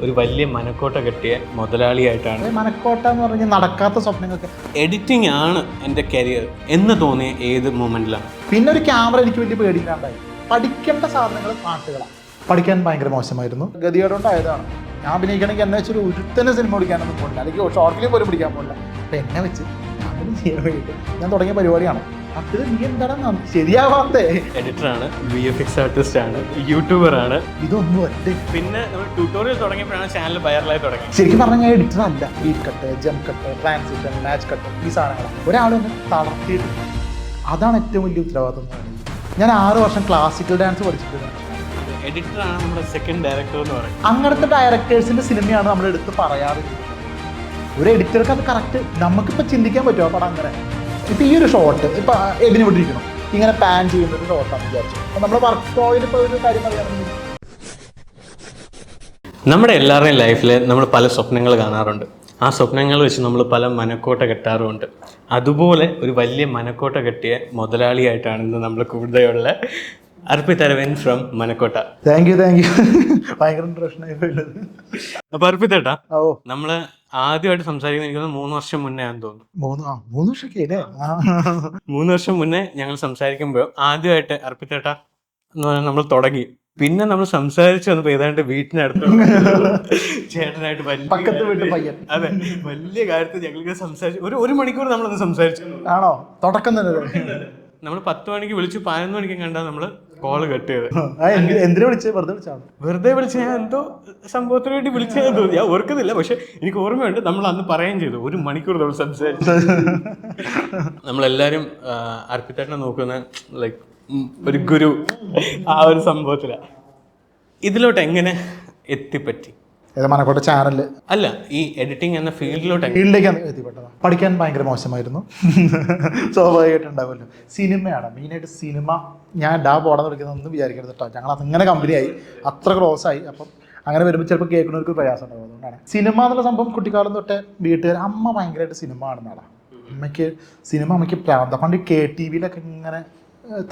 ഒരു വലിയ മനക്കോട്ട കെട്ടിയ മുതലാളിയായിട്ടാണ്. മനക്കോട്ട എന്ന് പറഞ്ഞാൽ നടക്കാത്ത സ്വപ്നങ്ങൾക്ക് എഡിറ്റിംഗ് ആണ് എൻ്റെ കരിയർ എന്ന് തോന്നിയ ഏത് മൊമെന്റിലാണ്? പിന്നെ ഒരു ക്യാമറ എനിക്ക് വലിയ പേടിയില്ലാണ്ടായി. പഠിക്കേണ്ട സാധനങ്ങൾ പാട്ടുകളാണ്. പഠിക്കാൻ ഭയങ്കര മോശമായിരുന്നു. ഗതികേടുകൊണ്ടായതാണ്. ഞാൻ അഭിനയിക്കണമെങ്കിൽ എന്നെ വെച്ചൊരു ഒരുത്തന്നെ സിനിമ പിടിക്കാനൊന്നും പോകില്ല, അല്ലെങ്കിൽ ഷോർട്ട് ഫിലിം പോലും പിടിക്കാൻ പോകില്ല. അപ്പം എന്നെ വെച്ച് ഞാൻ ചെയ്യാൻ വേണ്ടിയിട്ട് ഞാൻ തുടങ്ങിയ പരിപാടിയാണ്. അത് നീ എന്താണ് ശരിയാവാത്തേ? എഡിറ്ററാണ്, VFX ആർട്ടിസ്റ്റ്, യൂട്യൂബറാണ്. ഇതൊന്നും ഒറ്റ പിന്നെ നമ്മൾ ട്യൂട്ടോറിയൽ തുടങ്ങിയപ്പോഴാണ് ചാനൽ വൈറലായി തുടങ്ങി. ശരിക്കും പറഞ്ഞാൽ ഞാൻ എഡിറ്റർ അല്ല. Beat cut, jump cut, transition, match cut, ഈ സാധനങ്ങളാണ്. ഒരാളൊന്ന് തളർത്തിയിട്ടുണ്ട്. അതാണ് ഏറ്റവും വലിയ ഉത്തരവാദിത്വം എന്ന് പറയുന്നത്. ഞാൻ 6 വർഷം ക്ലാസിക്കൽ ഡാൻസ് പഠിച്ചിട്ടുണ്ട്. എഡിറ്ററാണ് നമ്മുടെ സെക്കൻഡ് ഡയറക്ടർ എന്ന് പറയുന്നത്. അങ്ങനത്തെ ഡയറക്ടേഴ്സിൻ്റെ സിനിമയാണ് നമ്മൾ എടുത്ത് പറയാറില്ല. ഒരു എഡിറ്റർക്ക് അത് കറക്റ്റ് നമുക്കിപ്പോൾ ചിന്തിക്കാൻ പറ്റുമോ പടം അങ്ങനെ. ഇപ്പം ഈ ഒരു ഷോട്ട് ഇപ്പം എബിന് വിട്ടിരിക്കണം, ഇങ്ങനെ പാൻ ചെയ്യുന്ന ഒരു ഷോട്ടാണെന്ന് വിചാരിച്ചു. അപ്പം നമ്മൾ വർക്ക് ഫ്ലോയിൽ ഇപ്പോൾ ഒരു കാര്യം പറയുകയാണെങ്കിൽ നമ്മുടെ എല്ലാവരുടെയും ലൈഫിൽ നമ്മൾ പല സ്വപ്നങ്ങൾ കാണാറുണ്ട്. ആ സ്വപ്നങ്ങൾ വെച്ച് നമ്മൾ പല മനക്കോട്ട കെട്ടാറുമുണ്ട്. അതുപോലെ ഒരു വലിയ മനക്കോട്ട കെട്ടിയ മുതലാളിയായിട്ടാണ് ഇന്ന് നമ്മൾ കൂടുതലുള്ള Arpit Aravind from Manakkotta. Thank you ഭയങ്കര ഇൻട്രസ്റ്റ് ആയി പോയത്. അപ്പൊ അർപ്പിത് ഏട്ടാ, നമ്മള് ആദ്യമായിട്ട് സംസാരിക്കുന്നത് എനിക്ക് 3 വർഷം മുന്നേ ആണെന്ന് തോന്നുന്നു. 3 വർഷമൊക്കെ 3 വർഷം മുന്നേ ഞങ്ങൾ സംസാരിക്കുമ്പോൾ ആദ്യമായിട്ട് അർപ്പിത് ഏട്ടാ എന്ന് പറഞ്ഞാൽ നമ്മൾ തുടങ്ങി. പിന്നെ നമ്മൾ സംസാരിച്ചു വന്നപ്പോൾ ഏതാണ്ട് വീട്ടിനടുത്ത് ചേട്ടനായിട്ട് പക്കത്ത് വീട്ട് പയ്യൻ. അതെ, വലിയ കാര്യത്തിൽ ഞങ്ങൾക്ക് സംസാരിച്ചു. ഒരു മണിക്കൂർ നമ്മളൊന്ന് സംസാരിച്ചു. ആണോ? തുടക്കം തന്നെ നമ്മൾ 10 മണിക്ക് വിളിച്ചു, 11 മണിക്ക് കണ്ടാൽ നമ്മള് കോള് കട്ട് ചെയ്ത്. എന്തിനാ വിളിച്ചത്? വെറുതെ വിളിച്ച് ഞാൻ എന്തോ സംഭവത്തിന് വേണ്ടി വിളിച്ചതെന്ന് തോന്നി. ഞാൻ ഓർക്കുന്നില്ല, പക്ഷെ എനിക്ക് ഓർമ്മയുണ്ട് നമ്മൾ അന്ന് പറയുകയും ചെയ്തു. 1 മണിക്കൂർ നമ്മൾ സംസാരിച്ചു. നമ്മളെല്ലാരും അർപ്പിതേട്ടനെ നോക്കുന്ന ലൈക്ക് ഒരു ഗുരു, ആ ഒരു സംഭവത്തിലാണ്. ഇതിലോട്ട് എങ്ങനെ എത്തിപ്പറ്റി? മനക്കോട്ട ചാനലിൽ അല്ല, ഈ എഡിറ്റിംഗ് എന്ന ഫീൽഡിലേക്കാണ് എത്തിപ്പെട്ടത്. പഠിക്കാൻ ഭയങ്കര മോശമായിരുന്നു. സ്വാഭാവികമായിട്ട് ഉണ്ടാവുമല്ലോ. സിനിമയാണ് മെയിനായിട്ട്. സിനിമ ഞാൻ പോടാന്ന് വിളിക്കുന്നതൊന്നും വിചാരിക്കരുത് കേട്ടോ. ഞങ്ങൾ അങ്ങനെ കമ്പനിയായി, അത്ര ക്ലോസ് ആയി. അപ്പം അങ്ങനെ വരുമ്പോൾ ചിലപ്പോൾ കേൾക്കുന്നവർക്ക് പ്രയാസം ഉണ്ടാവും. അതുകൊണ്ടാണ് സിനിമ എന്നുള്ള സംഭവം കുട്ടിക്കാലം തൊട്ടേ വീട്ടുകാർ, അമ്മ ഭയങ്കരമായിട്ട് സിനിമ കാണുന്നതാണ്. അമ്മയ്ക്ക് പ്രാന്ത. പണ്ട് KTVയിലൊക്കെ ഇങ്ങനെ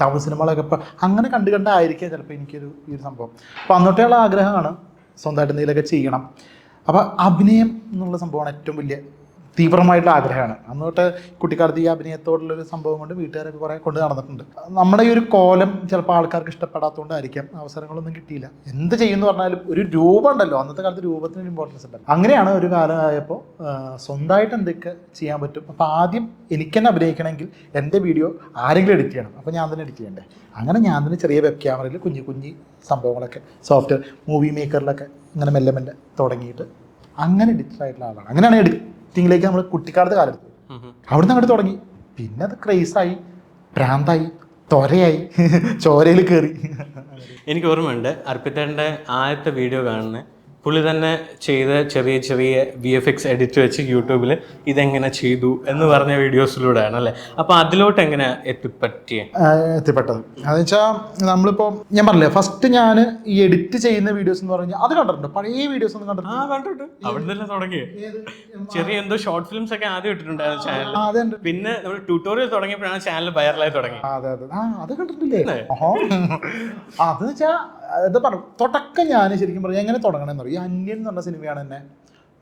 തമിഴ് സിനിമകളൊക്കെ ഇപ്പം അങ്ങനെ കണ്ടായിരിക്കാം ചിലപ്പോൾ എനിക്കൊരു ഈ ഒരു സംഭവം. അപ്പം അന്നോട്ടുള്ള ആഗ്രഹമാണ് സ്വന്തമായിട്ട് എന്തെങ്കിലുമൊക്കെ ചെയ്യണം. അപ്പോൾ അഭിനയം എന്നുള്ള സംഭവമാണ് ഏറ്റവും വലിയ തീവ്രമായിട്ടുള്ള ആഗ്രഹമാണ്. അന്നോട്ട് കുട്ടിക്കാലത്ത് ഈ അഭിനയത്തോടുള്ളൊരു സംഭവം കൊണ്ട് വീട്ടുകാരൊക്കെ കുറേ കൊണ്ട് നടന്നിട്ടുണ്ട്. നമ്മുടെ ഈ ഒരു കോലം ചിലപ്പോൾ ആൾക്കാർക്ക് ഇഷ്ടപ്പെടാത്തതുകൊണ്ടായിരിക്കാം അവസരങ്ങളൊന്നും കിട്ടിയില്ല. എന്ത് ചെയ്യുമെന്ന് പറഞ്ഞാലും ഒരു രൂപം ഉണ്ടല്ലോ, അന്നത്തെ കാലത്ത് രൂപത്തിന് ഇമ്പോർട്ടൻസ് ഉണ്ടല്ലോ. അങ്ങനെയാണ് ഒരു കാലമായപ്പോൾ സ്വന്തമായിട്ട് എന്തൊക്കെ ചെയ്യാൻ പറ്റും. അപ്പോൾ ആദ്യം എനിക്ക് തന്നെ അഭിനയിക്കണമെങ്കിൽ എൻ്റെ വീഡിയോ ആരെങ്കിലും എഡിറ്റ് ചെയ്യണം. അപ്പോൾ ഞാൻ തന്നെ എഡിറ്റ് ചെയ്യണ്ടേ. അങ്ങനെ ഞാൻ തന്നെ ചെറിയ വെബ് ക്യാമറയിൽ കുഞ്ഞു സംഭവങ്ങളൊക്കെ സോഫ്റ്റ്വെയർ മൂവി മേക്കറിലൊക്കെ ഇങ്ങനെ മെല്ലെ തുടങ്ങിയിട്ട് അങ്ങനെ എഡിറ്റർ ആയിട്ടുള്ള ആളാണ്. അങ്ങനെയാണ് എഡിറ്റിങ്ങിലേക്ക് നമ്മൾ കുട്ടിക്കാലത്ത് കാലെടുത്തത്. അവിടുന്ന് അങ്ങോട്ട് തുടങ്ങി. പിന്നെ അത് ക്രേസായി, ഭ്രാന്തായി, ത്വരയായി, ചോരയിൽ കയറി. എനിക്ക് ഓർമ്മയുണ്ട് അർപ്പിതേട്ടൻ്റെ ആദ്യത്തെ വീഡിയോ കാണുന്നത് പുള്ളി തന്നെ ചെയ്ത ചെറിയ VFX എഡിറ്റ് വെച്ച് യൂട്യൂബിൽ ഇതെങ്ങനെ ചെയ്തു എന്ന് പറഞ്ഞ വീഡിയോസിലൂടെയാണ് അല്ലേ? അപ്പോൾ അതിലോട്ട് എങ്ങനെ എത്തിപ്പെട്ടത്? അതെന്ന് വെച്ചാൽ നമ്മളിപ്പോൾ ഞാൻ പറഞ്ഞില്ലേ, ഫസ്റ്റ് ഞാൻ ഈ എഡിറ്റ് ചെയ്യുന്ന വീഡിയോസ് എന്ന് പറഞ്ഞാൽ അത് കണ്ടിട്ടുണ്ട്. പഴയ വീഡിയോസ് ഒന്നും കണ്ടിട്ടുണ്ട്. അവിടെ തന്നെ തുടങ്ങി ചെറിയ എന്തോ ഷോർട്ട് ഫിലിംസ് ഒക്കെ ആദ്യം ഇട്ടിട്ടുണ്ടായിരുന്നു ചാനൽ. പിന്നെ നമ്മൾ ട്യൂട്ടോറിയൽ തുടങ്ങിയപ്പോഴാണ് ചാനൽ വൈറലായി തുടങ്ങി. അത് കണ്ടിട്ടില്ലേ? അത് വെച്ചാൽ അത് പറഞ്ഞു തുടക്കം. ഞാൻ ശരിക്കും പറഞ്ഞാൽ എങ്ങനെ തുടങ്ങണമെന്ന് പറയും. ഈ അന്യൻ എന്ന് പറഞ്ഞ സിനിമയാണ് എന്നെ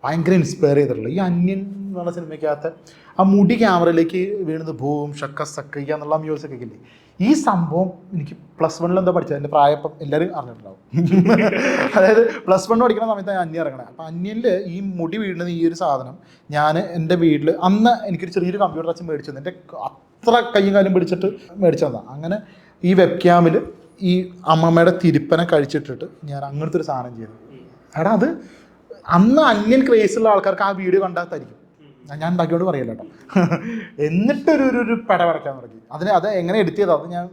ഭയങ്കര ഇൻസ്പയർ ചെയ്തിട്ടുള്ളത്. ഈ അന്യൻ എന്ന് പറഞ്ഞ സിനിമയ്ക്കകത്ത് ആ മുടി ക്യാമറയിലേക്ക് വീണത് ഭൂം ഷക്ക സക്ക എന്നുള്ള മ്യൂസിക് ഒക്കെ ഇല്ലേ, ഈ സംഭവം എനിക്ക് +1 എന്തോ പഠിച്ചത്. എൻ്റെ പ്രായം എല്ലാവരും അറിഞ്ഞിട്ടുണ്ടാവും. അതായത് +1 പഠിക്കുന്ന സമയത്ത് അന്യൻ ഇറങ്ങണേ. അപ്പം അന്യനിൽ ഈ മുടി വീഴുന്നത് ഈ ഒരു സാധനം ഞാൻ എൻ്റെ വീട്ടിൽ അന്ന് എനിക്കൊരു ചെറിയൊരു കമ്പ്യൂട്ടർ അച്ഛൻ മേടിച്ചത്. എൻ്റെ അത്ര കയ്യും കാലും പിടിച്ചിട്ട് മേടിച്ചതാണ്. അങ്ങനെ ഈ വെബ് ക്യാമിൽ ഈ അമ്മമ്മയുടെ തിരുപ്പനെ കഴിച്ചിട്ടിട്ട് ഞാൻ അങ്ങനത്തെ ഒരു സാധനം ചെയ്തു. എടാ അത് അന്ന് അന്യൻ ക്രേസുള്ള ആൾക്കാർക്ക് ആ വീഡിയോ കണ്ടാത്തായിരിക്കും. ഞാൻ ഉണ്ടാക്കിയോണ്ട് പറയല്ല കേട്ടോ. എന്നിട്ടൊരു പടപടക്കാൻ തുടങ്ങി. അത് എങ്ങനെ എഡിറ്റ് ചെയ്തോ അത് ഞാൻ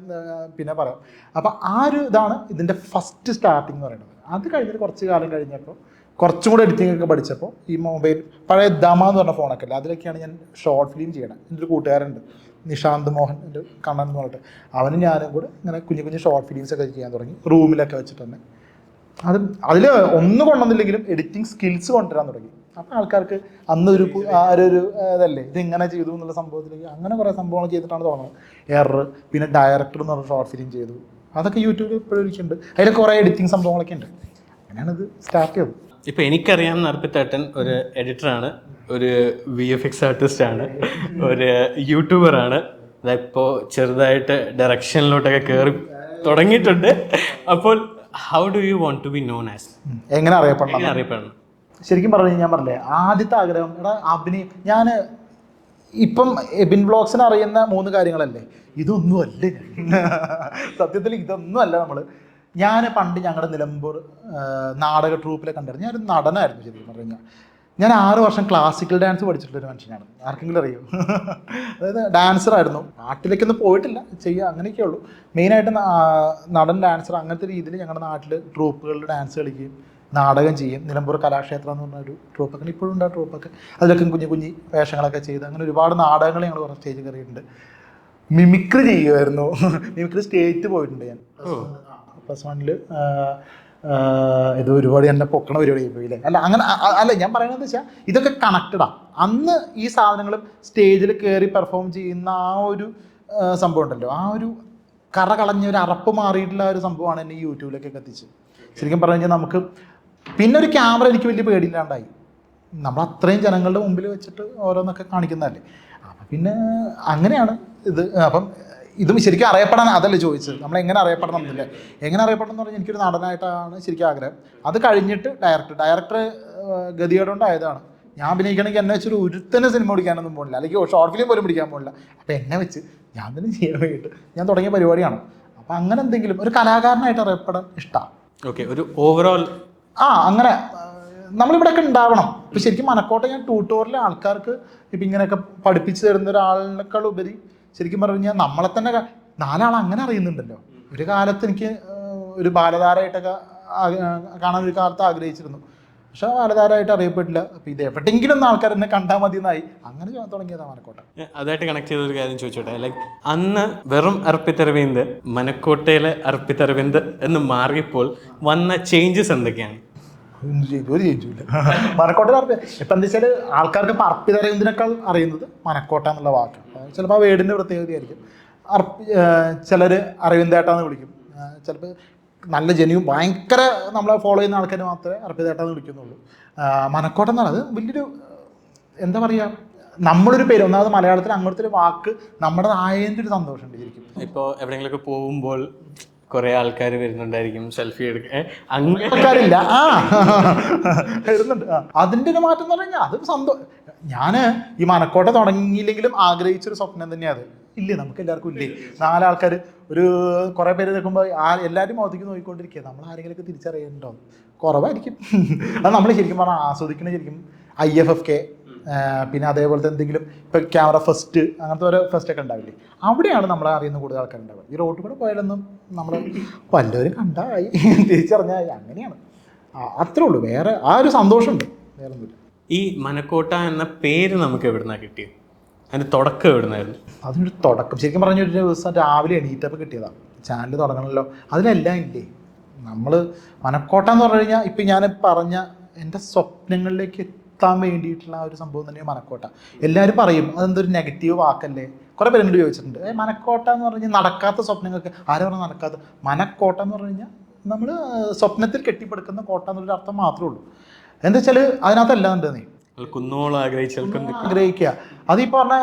പിന്നെ പറയാം. അപ്പം ആ ഒരു ഇതാണ് ഇതിൻ്റെ ഫസ്റ്റ് സ്റ്റാർട്ടിങ് എന്ന് പറയുന്നത്. അത് കഴിഞ്ഞിട്ട് കുറച്ച് കാലം കഴിഞ്ഞപ്പോൾ കുറച്ചും കൂടെ എഡിറ്റിംഗ് ഒക്കെ പഠിച്ചപ്പോൾ ഈ മൊബൈൽ പഴയ ദമ എന്ന് പറഞ്ഞ ഫോണൊക്കെ അല്ലേ, അതിലൊക്കെയാണ് ഞാൻ ഷോർട്ട് ഫിലിം ചെയ്യണം. എൻ്റെ ഒരു കൂട്ടുകാരുണ്ട് നിഷാന്ത് മോഹൻ, എൻ്റെ കണ്ണൻ എന്ന് പറഞ്ഞിട്ട്, അവനും ഞാനും കൂടെ ഇങ്ങനെ കുഞ്ഞു ഷോർട്ട് ഫിലിംസൊക്കെ ചെയ്യാൻ തുടങ്ങി. റൂമിലൊക്കെ വെച്ചിട്ട് തന്നെ അതിൽ ഒന്നും കൊണ്ടുവന്നില്ലെങ്കിലും എഡിറ്റിംഗ് സ്കിൽസ് കൊണ്ടുവരാൻ തുടങ്ങി. അപ്പം ആൾക്കാർക്ക് അന്നൊരു ഇതല്ലേ ഇതെങ്ങനെ ചെയ്തു എന്നുള്ള സംഭവത്തിലേക്ക് അങ്ങനെ കുറേ സംഭവങ്ങൾ ചെയ്തിട്ടാണ് തുടങ്ങുന്നത്. എറർ, പിന്നെ ഡയറക്ടർ എന്ന് പറഞ്ഞ ഷോർട്ട് ഫിലിം ചെയ്തു. അതൊക്കെ യൂട്യൂബിൽ ഇപ്പോഴും ഇരിക്കുന്നുണ്ട്. അതിൽ കുറേ എഡിറ്റിംഗ് സംഭവങ്ങളൊക്കെ ഉണ്ട്. അങ്ങനെയാണ് ഇത് സ്റ്റാർട്ട് ചെയ്തത്. ഇപ്പം എനിക്കറിയാവുന്ന അർപ്പിത്തേട്ടൻ ഒരു എഡിറ്ററാണ്, ഒരു VFX ആർട്ടിസ്റ്റാണ്, ഒരു യൂട്യൂബറാണ്. ഇപ്പോൾ ചെറുതായിട്ട് ഡയറക്ഷനിലോട്ടൊക്കെ കയറി തുടങ്ങിയിട്ടുണ്ട്. അപ്പോൾ how do you want to be known as? എങ്ങനെ അറിയപ്പെടണം? അറിയപ്പെടണം ശരിക്കും പറഞ്ഞു ഞാൻ പറഞ്ഞില്ലേ, ആദ്യത്തെ ആഗ്രഹം എടാ അഭിനയം. ഞാൻ ഇപ്പം എബിൻ വ്ളോഗ്സിന് അറിയുന്ന 3 കാര്യങ്ങളല്ലേ, ഇതൊന്നും അല്ലേ സത്യത്തിൽ ഇതൊന്നും അല്ല. ഞാൻ പണ്ട് ഞങ്ങളുടെ നിലമ്പൂർ നാടക ട്രൂപ്പിലെ കണ്ടായിരുന്നു. ഞാനൊരു നടനായിരുന്നു ശരിക്കും പറഞ്ഞു കഴിഞ്ഞാൽ. ഞാൻ 6 വർഷം ക്ലാസിക്കൽ ഡാൻസ് പഠിച്ചിട്ടുള്ളൊരു മനുഷ്യനാണ്. ആർക്കെങ്കിലും അറിയോ? അതായത് ഡാൻസറായിരുന്നു. നാട്ടിലേക്കൊന്നും പോയിട്ടില്ല, ചെയ്യുക അങ്ങനെയൊക്കെ ഉള്ളൂ. മെയിനായിട്ട് നടൻ, ഡാൻസർ, അങ്ങനത്തെ രീതിയിൽ ഞങ്ങളുടെ നാട്ടിൽ ട്രൂപ്പുകളിൽ ഡാൻസ് കളിക്കുകയും നാടകം ചെയ്യും. നിലമ്പൂർ കലാക്ഷേത്രം എന്ന് പറഞ്ഞൊരു ട്രൂപ്പൊക്കെ ഇപ്പോഴും ഉണ്ട്. ആ ട്രൂപ്പൊക്കെ അതിലൊക്കെ കുഞ്ഞു വേഷങ്ങളൊക്കെ ചെയ്ത് അങ്ങനെ ഒരുപാട് നാടകങ്ങൾ ഞങ്ങൾ കുറേ സ്റ്റേജ് കയറിയിട്ടുണ്ട്. മിമിക്രി ചെയ്യുമായിരുന്നു. മിമിക്രി സ്റ്റേറ്റ് പോയിട്ടുണ്ട് ഞാൻ +1 ഇത് ഒരുപാട് എന്നെ പൊക്കണ പരിപാടി പോയില്ലേ. അല്ല ഞാൻ പറയുന്നത് വെച്ചാൽ ഇതൊക്കെ കണക്റ്റഡാണ്. അന്ന് ഈ സാധനങ്ങളും സ്റ്റേജിൽ കയറി പെർഫോം ചെയ്യുന്ന ആ ഒരു സംഭവം ഉണ്ടല്ലോ, ആ ഒരു കറ കളഞ്ഞ ഒരു അറപ്പ് മാറിയിട്ടുള്ള ഒരു സംഭവമാണ് എന്നെ ഈ യൂട്യൂബിലേക്കൊക്കെ എത്തിച്ച്. ശരിക്കും പറഞ്ഞു കഴിഞ്ഞാൽ നമുക്ക് പിന്നെ ഒരു ക്യാമറ എനിക്ക് വലിയ പേടിയില്ലാണ്ടായി. നമ്മൾ അത്രയും ജനങ്ങളുടെ മുമ്പിൽ വെച്ചിട്ട് ഓരോന്നൊക്കെ കാണിക്കുന്നതല്ലേ. അപ്പം പിന്നെ അങ്ങനെയാണ് ഇത്. അപ്പം ഇതും ശരിക്കും അറിയപ്പെടാൻ അതല്ലേ ചോദിച്ചത്, നമ്മൾ എങ്ങനെ അറിയപ്പെടണം എന്നില്ലേ. എങ്ങനെ അറിയപ്പെടണം എന്ന് പറഞ്ഞാൽ എനിക്കൊരു നടനായിട്ടാണ് ശരിക്കും ആഗ്രഹം. അത് കഴിഞ്ഞിട്ട് ഡയറക്ടർ ഗതികേടുകൊണ്ടായതാണ്. ഞാൻ അഭിനയിക്കണമെങ്കിൽ എന്നെ വെച്ചൊരു ഒരുത്തന്നെ സിനിമ പിടിക്കാനൊന്നും പോകില്ല, അല്ലെങ്കിൽ ഷോർട്ട് ഫിലിം പോലും പിടിക്കാൻ പോകില്ല. അപ്പോൾ എന്നെ വെച്ച് ഞാൻ തന്നെ ചെയ്യാൻ വേണ്ടിയിട്ട് ഞാൻ തുടങ്ങിയ പരിപാടിയാണ്. അപ്പോൾ അങ്ങനെ എന്തെങ്കിലും ഒരു കലാകാരനായിട്ട് അറിയപ്പെടാൻ ഇഷ്ടമാണ്. ഓക്കെ, ഒരു ഓവറോൾ അങ്ങനെ നമ്മളിവിടെയൊക്കെ ഉണ്ടാവണം. ഇപ്പം ശരിക്കും മനക്കോട്ടെ ഞാൻ ട്യൂട്ടോറിയൽ ആൾക്കാർക്ക് ഇപ്പം ഇങ്ങനെയൊക്കെ പഠിപ്പിച്ചു തരുന്ന ഒരാളിനേക്കാൾ ഉപരി ശരിക്കും പറഞ്ഞു കഴിഞ്ഞാൽ നമ്മളെ തന്നെ 4 ആൾ അങ്ങനെ അറിയുന്നുണ്ടല്ലോ. ഒരു കാലത്ത് എനിക്ക് ഒരു ബാലതാരമായിട്ടൊക്കെ കാണാൻ ഒരു കാലത്ത് ആഗ്രഹിച്ചിരുന്നു, പക്ഷെ ബാലതാരമായിട്ട് അറിയപ്പെട്ടില്ല. അപ്പം ഇത് എവിടെയെങ്കിലും ഒന്ന് ആൾക്കാർ എന്നെ കണ്ടാൽ മതി എന്നായി. അങ്ങനെ തുടങ്ങിയതാണ് മനക്കോട്ടെ. അതായിട്ട് കണക്ട് ചെയ്തൊരു കാര്യം ചോദിച്ചോട്ടെ, ലൈക്ക് അന്ന് വെറും അർപ്പിത്തരവിന്ദ് മനക്കോട്ടയിലെ അർപ്പിത്തരവിന്ദ് എന്ന് മാറിയപ്പോൾ വന്ന ചേഞ്ചസ് എന്തൊക്കെയാണ്? ഒരു ചേഞ്ചുമില്ല. മനക്കോട്ടയിൽ ഇപ്പം എന്താ വെച്ചാൽ ആൾക്കാർക്ക് ഇപ്പം അർപ്പിതരവിന്ദിനേക്കാൾ അറിയുന്നത് മനക്കോട്ട എന്നുള്ള വാക്ക്. ചിലപ്പോൾ ആ വേടിൻ്റെ പ്രത്യേകതയായിരിക്കും. ചിലർ അരവിന്ദേട്ടാന്ന് വിളിക്കും. ചിലപ്പോൾ നല്ല ജനുവും ഭയങ്കര നമ്മളെ ഫോളോ ചെയ്യുന്ന ആൾക്കാർ മാത്രമേ അർപ്പിതേട്ടാന്ന് വിളിക്കുന്നുള്ളൂ. മനക്കോട്ട എന്ന് പറയുന്നത് വലിയൊരു എന്താ പറയുക, നമ്മളൊരു പേര്. ഒന്നാമത് മലയാളത്തിൽ അങ്ങനത്തെ ഒരു വാക്ക് നമ്മുടെ ആയതിൻ്റെ ഒരു സന്തോഷമുണ്ട് ശരിക്കും. ഇപ്പോൾ എവിടെയെങ്കിലുമൊക്കെ പോകുമ്പോൾ കുറേ ആൾക്കാർ വരുന്നുണ്ടായിരിക്കും, സെൽഫി എടുക്കാൻ. അങ്ങനെ ആൾക്കാരില്ല, വരുന്നുണ്ട്. അതിൻ്റെ ഒരു മാറ്റം എന്ന് പറഞ്ഞാൽ അത് സന്തോഷം. ഞാൻ ഈ മനക്കോട്ട തുടങ്ങിയില്ലെങ്കിലും ആഗ്രഹിച്ചൊരു സ്വപ്നം തന്നെയാണ് അത്. ഇല്ലേ, നമുക്ക് എല്ലാവർക്കും ഇല്ലേ 4 ആൾക്കാർ ഒരു കുറേ പേര് നിൽക്കുമ്പോൾ എല്ലാവരും മുഖത്തേക്ക് നോക്കിക്കൊണ്ടിരിക്കുക. നമ്മൾ ആരെങ്കിലുമൊക്കെ തിരിച്ചറിയുന്നുണ്ടോ? കുറവായിരിക്കും. അത് നമ്മൾ ശരിക്കും പറഞ്ഞാൽ ആസ്വദിക്കണ ശരിക്കും IFFK, പിന്നെ അതേപോലത്തെ എന്തെങ്കിലും ഇപ്പം ക്യാമറ ഫസ്റ്റ്, അങ്ങനത്തെ ഓരോ ഫസ്റ്റൊക്കെ ഉണ്ടാവില്ലേ, അവിടെയാണ് നമ്മളെ അറിയുന്ന കൂടുതൽ ആൾക്കാരുണ്ടാവുക. ഈ റോഡിൽ കൂടെ പോയാലൊന്നും നമ്മൾ വല്ലവരും കണ്ടായി തിരിച്ചറിഞ്ഞായി, അങ്ങനെയാണ്. അത്രേ ഉള്ളൂ. വേറെ ആ ഒരു സന്തോഷമുണ്ട്, വേറെ ഒന്നുമില്ല. ഈ മനക്കോട്ട എന്ന പേര് നമുക്ക് എവിടുന്നാണ് കിട്ടിയത്? അതിൻ്റെ തുടക്കം എവിടുന്നായിരുന്നു? അതിനൊരു തുടക്കം ശരിക്കും പറഞ്ഞ ഒരു ദിവസം രാവിലെ എണീറ്റപ്പോൾ കിട്ടിയതാണ്. ചാനൽ തുടങ്ങണമല്ലോ, അതിലെല്ലാം ഇല്ലേ. നമ്മൾ മനക്കോട്ട എന്ന് പറഞ്ഞു കഴിഞ്ഞാൽ ഇപ്പം ഞാൻ പറഞ്ഞ എൻ്റെ സ്വപ്നങ്ങളിലേക്ക് എത്താൻ വേണ്ടിയിട്ടുള്ള ആ ഒരു സംഭവം തന്നെയാണ് മനക്കോട്ട. എല്ലാവരും പറയും അതെന്തൊരു നെഗറ്റീവ് വാക്കല്ലേ. കുറേ പേര് എന്നോട് ചോദിച്ചിട്ടുണ്ട്, മനക്കോട്ട എന്ന് പറഞ്ഞു കഴിഞ്ഞാൽ നടക്കാത്ത സ്വപ്നങ്ങൾക്ക്. ആരും പറഞ്ഞാൽ നടക്കാത്ത, മനക്കോട്ട എന്ന് പറഞ്ഞു കഴിഞ്ഞാൽ നമ്മൾ സ്വപ്നത്തിൽ കെട്ടിപ്പടുക്കുന്ന കോട്ട എന്നുള്ളൊരു അർത്ഥം മാത്രമേ ഉള്ളൂ. എന്താ വെച്ചാൽ അതിനകത്തെല്ലാം ഉണ്ടെന്നേ. കുന്നോളം ആഗ്രഹിക്കുക. അതീ പറഞ്ഞ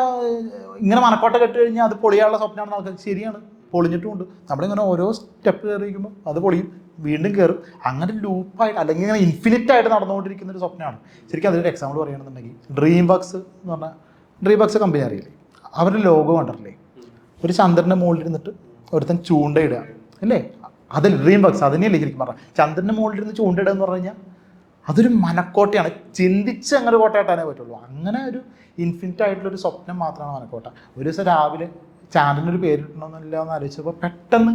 ഇങ്ങനെ മനക്കോട്ട കെട്ട് കഴിഞ്ഞാൽ അത് പൊളിയാനുള്ള സ്വപ്നമാണെന്ന് ആൾക്കാർക്ക്. ശരിയാണ്, പൊളിഞ്ഞിട്ടുമുണ്ട്. നമ്മളിങ്ങനെ ഓരോ സ്റ്റെപ്പ് കയറിയിരിക്കുമ്പോൾ അത് പൊളിയും, വീണ്ടും കയറും. അങ്ങനെ ലൂപ്പായിട്ട് അല്ലെങ്കിൽ ഇങ്ങനെ ഇൻഫിനിറ്റായിട്ട് നടന്നുകൊണ്ടിരിക്കുന്ന ഒരു സ്വപ്നമാണ്. ശരിക്കും അതിൻ്റെ എക്സാമ്പിൾ പറയുകയാണെന്നുണ്ടെങ്കിൽ ഡ്രീം വർക്ക്സ് എന്ന് പറഞ്ഞാൽ ഡ്രീം വർക്ക്സ് കമ്പനി അറിയില്ലേ, അവരുടെ ലോഗോ കണ്ടിട്ടില്ലേ? ഒരു ചന്ദ്രൻ്റെ മുകളിലിരുന്നിട്ട് ഒരുത്തൻ ചൂണ്ടയിടുക അല്ലേ, അതിൽ ഡ്രീം വർക്ക്സ് അതിനെയല്ലേ ശരിക്കും പറഞ്ഞാൽ. ചന്ദ്രൻ്റെ മുകളിലിരുന്ന് ചൂണ്ടയിടുക എന്ന് പറഞ്ഞു കഴിഞ്ഞാൽ അതൊരു മനക്കോട്ടയാണ്. ചിന്തിച്ച് അങ്ങനെ കോട്ടയിട്ടാനേ പറ്റുള്ളൂ. അങ്ങനെ ഒരു ഇൻഫിനിറ്റ് ആയിട്ടുള്ളൊരു സ്വപ്നം മാത്രമാണ് മനക്കോട്ട. ഒരു ദിവസം രാവിലെ ചാനലിനൊരു പേരിട്ടണമെന്നില്ല എന്ന് ആലോചിച്ചപ്പോൾ പെട്ടെന്ന്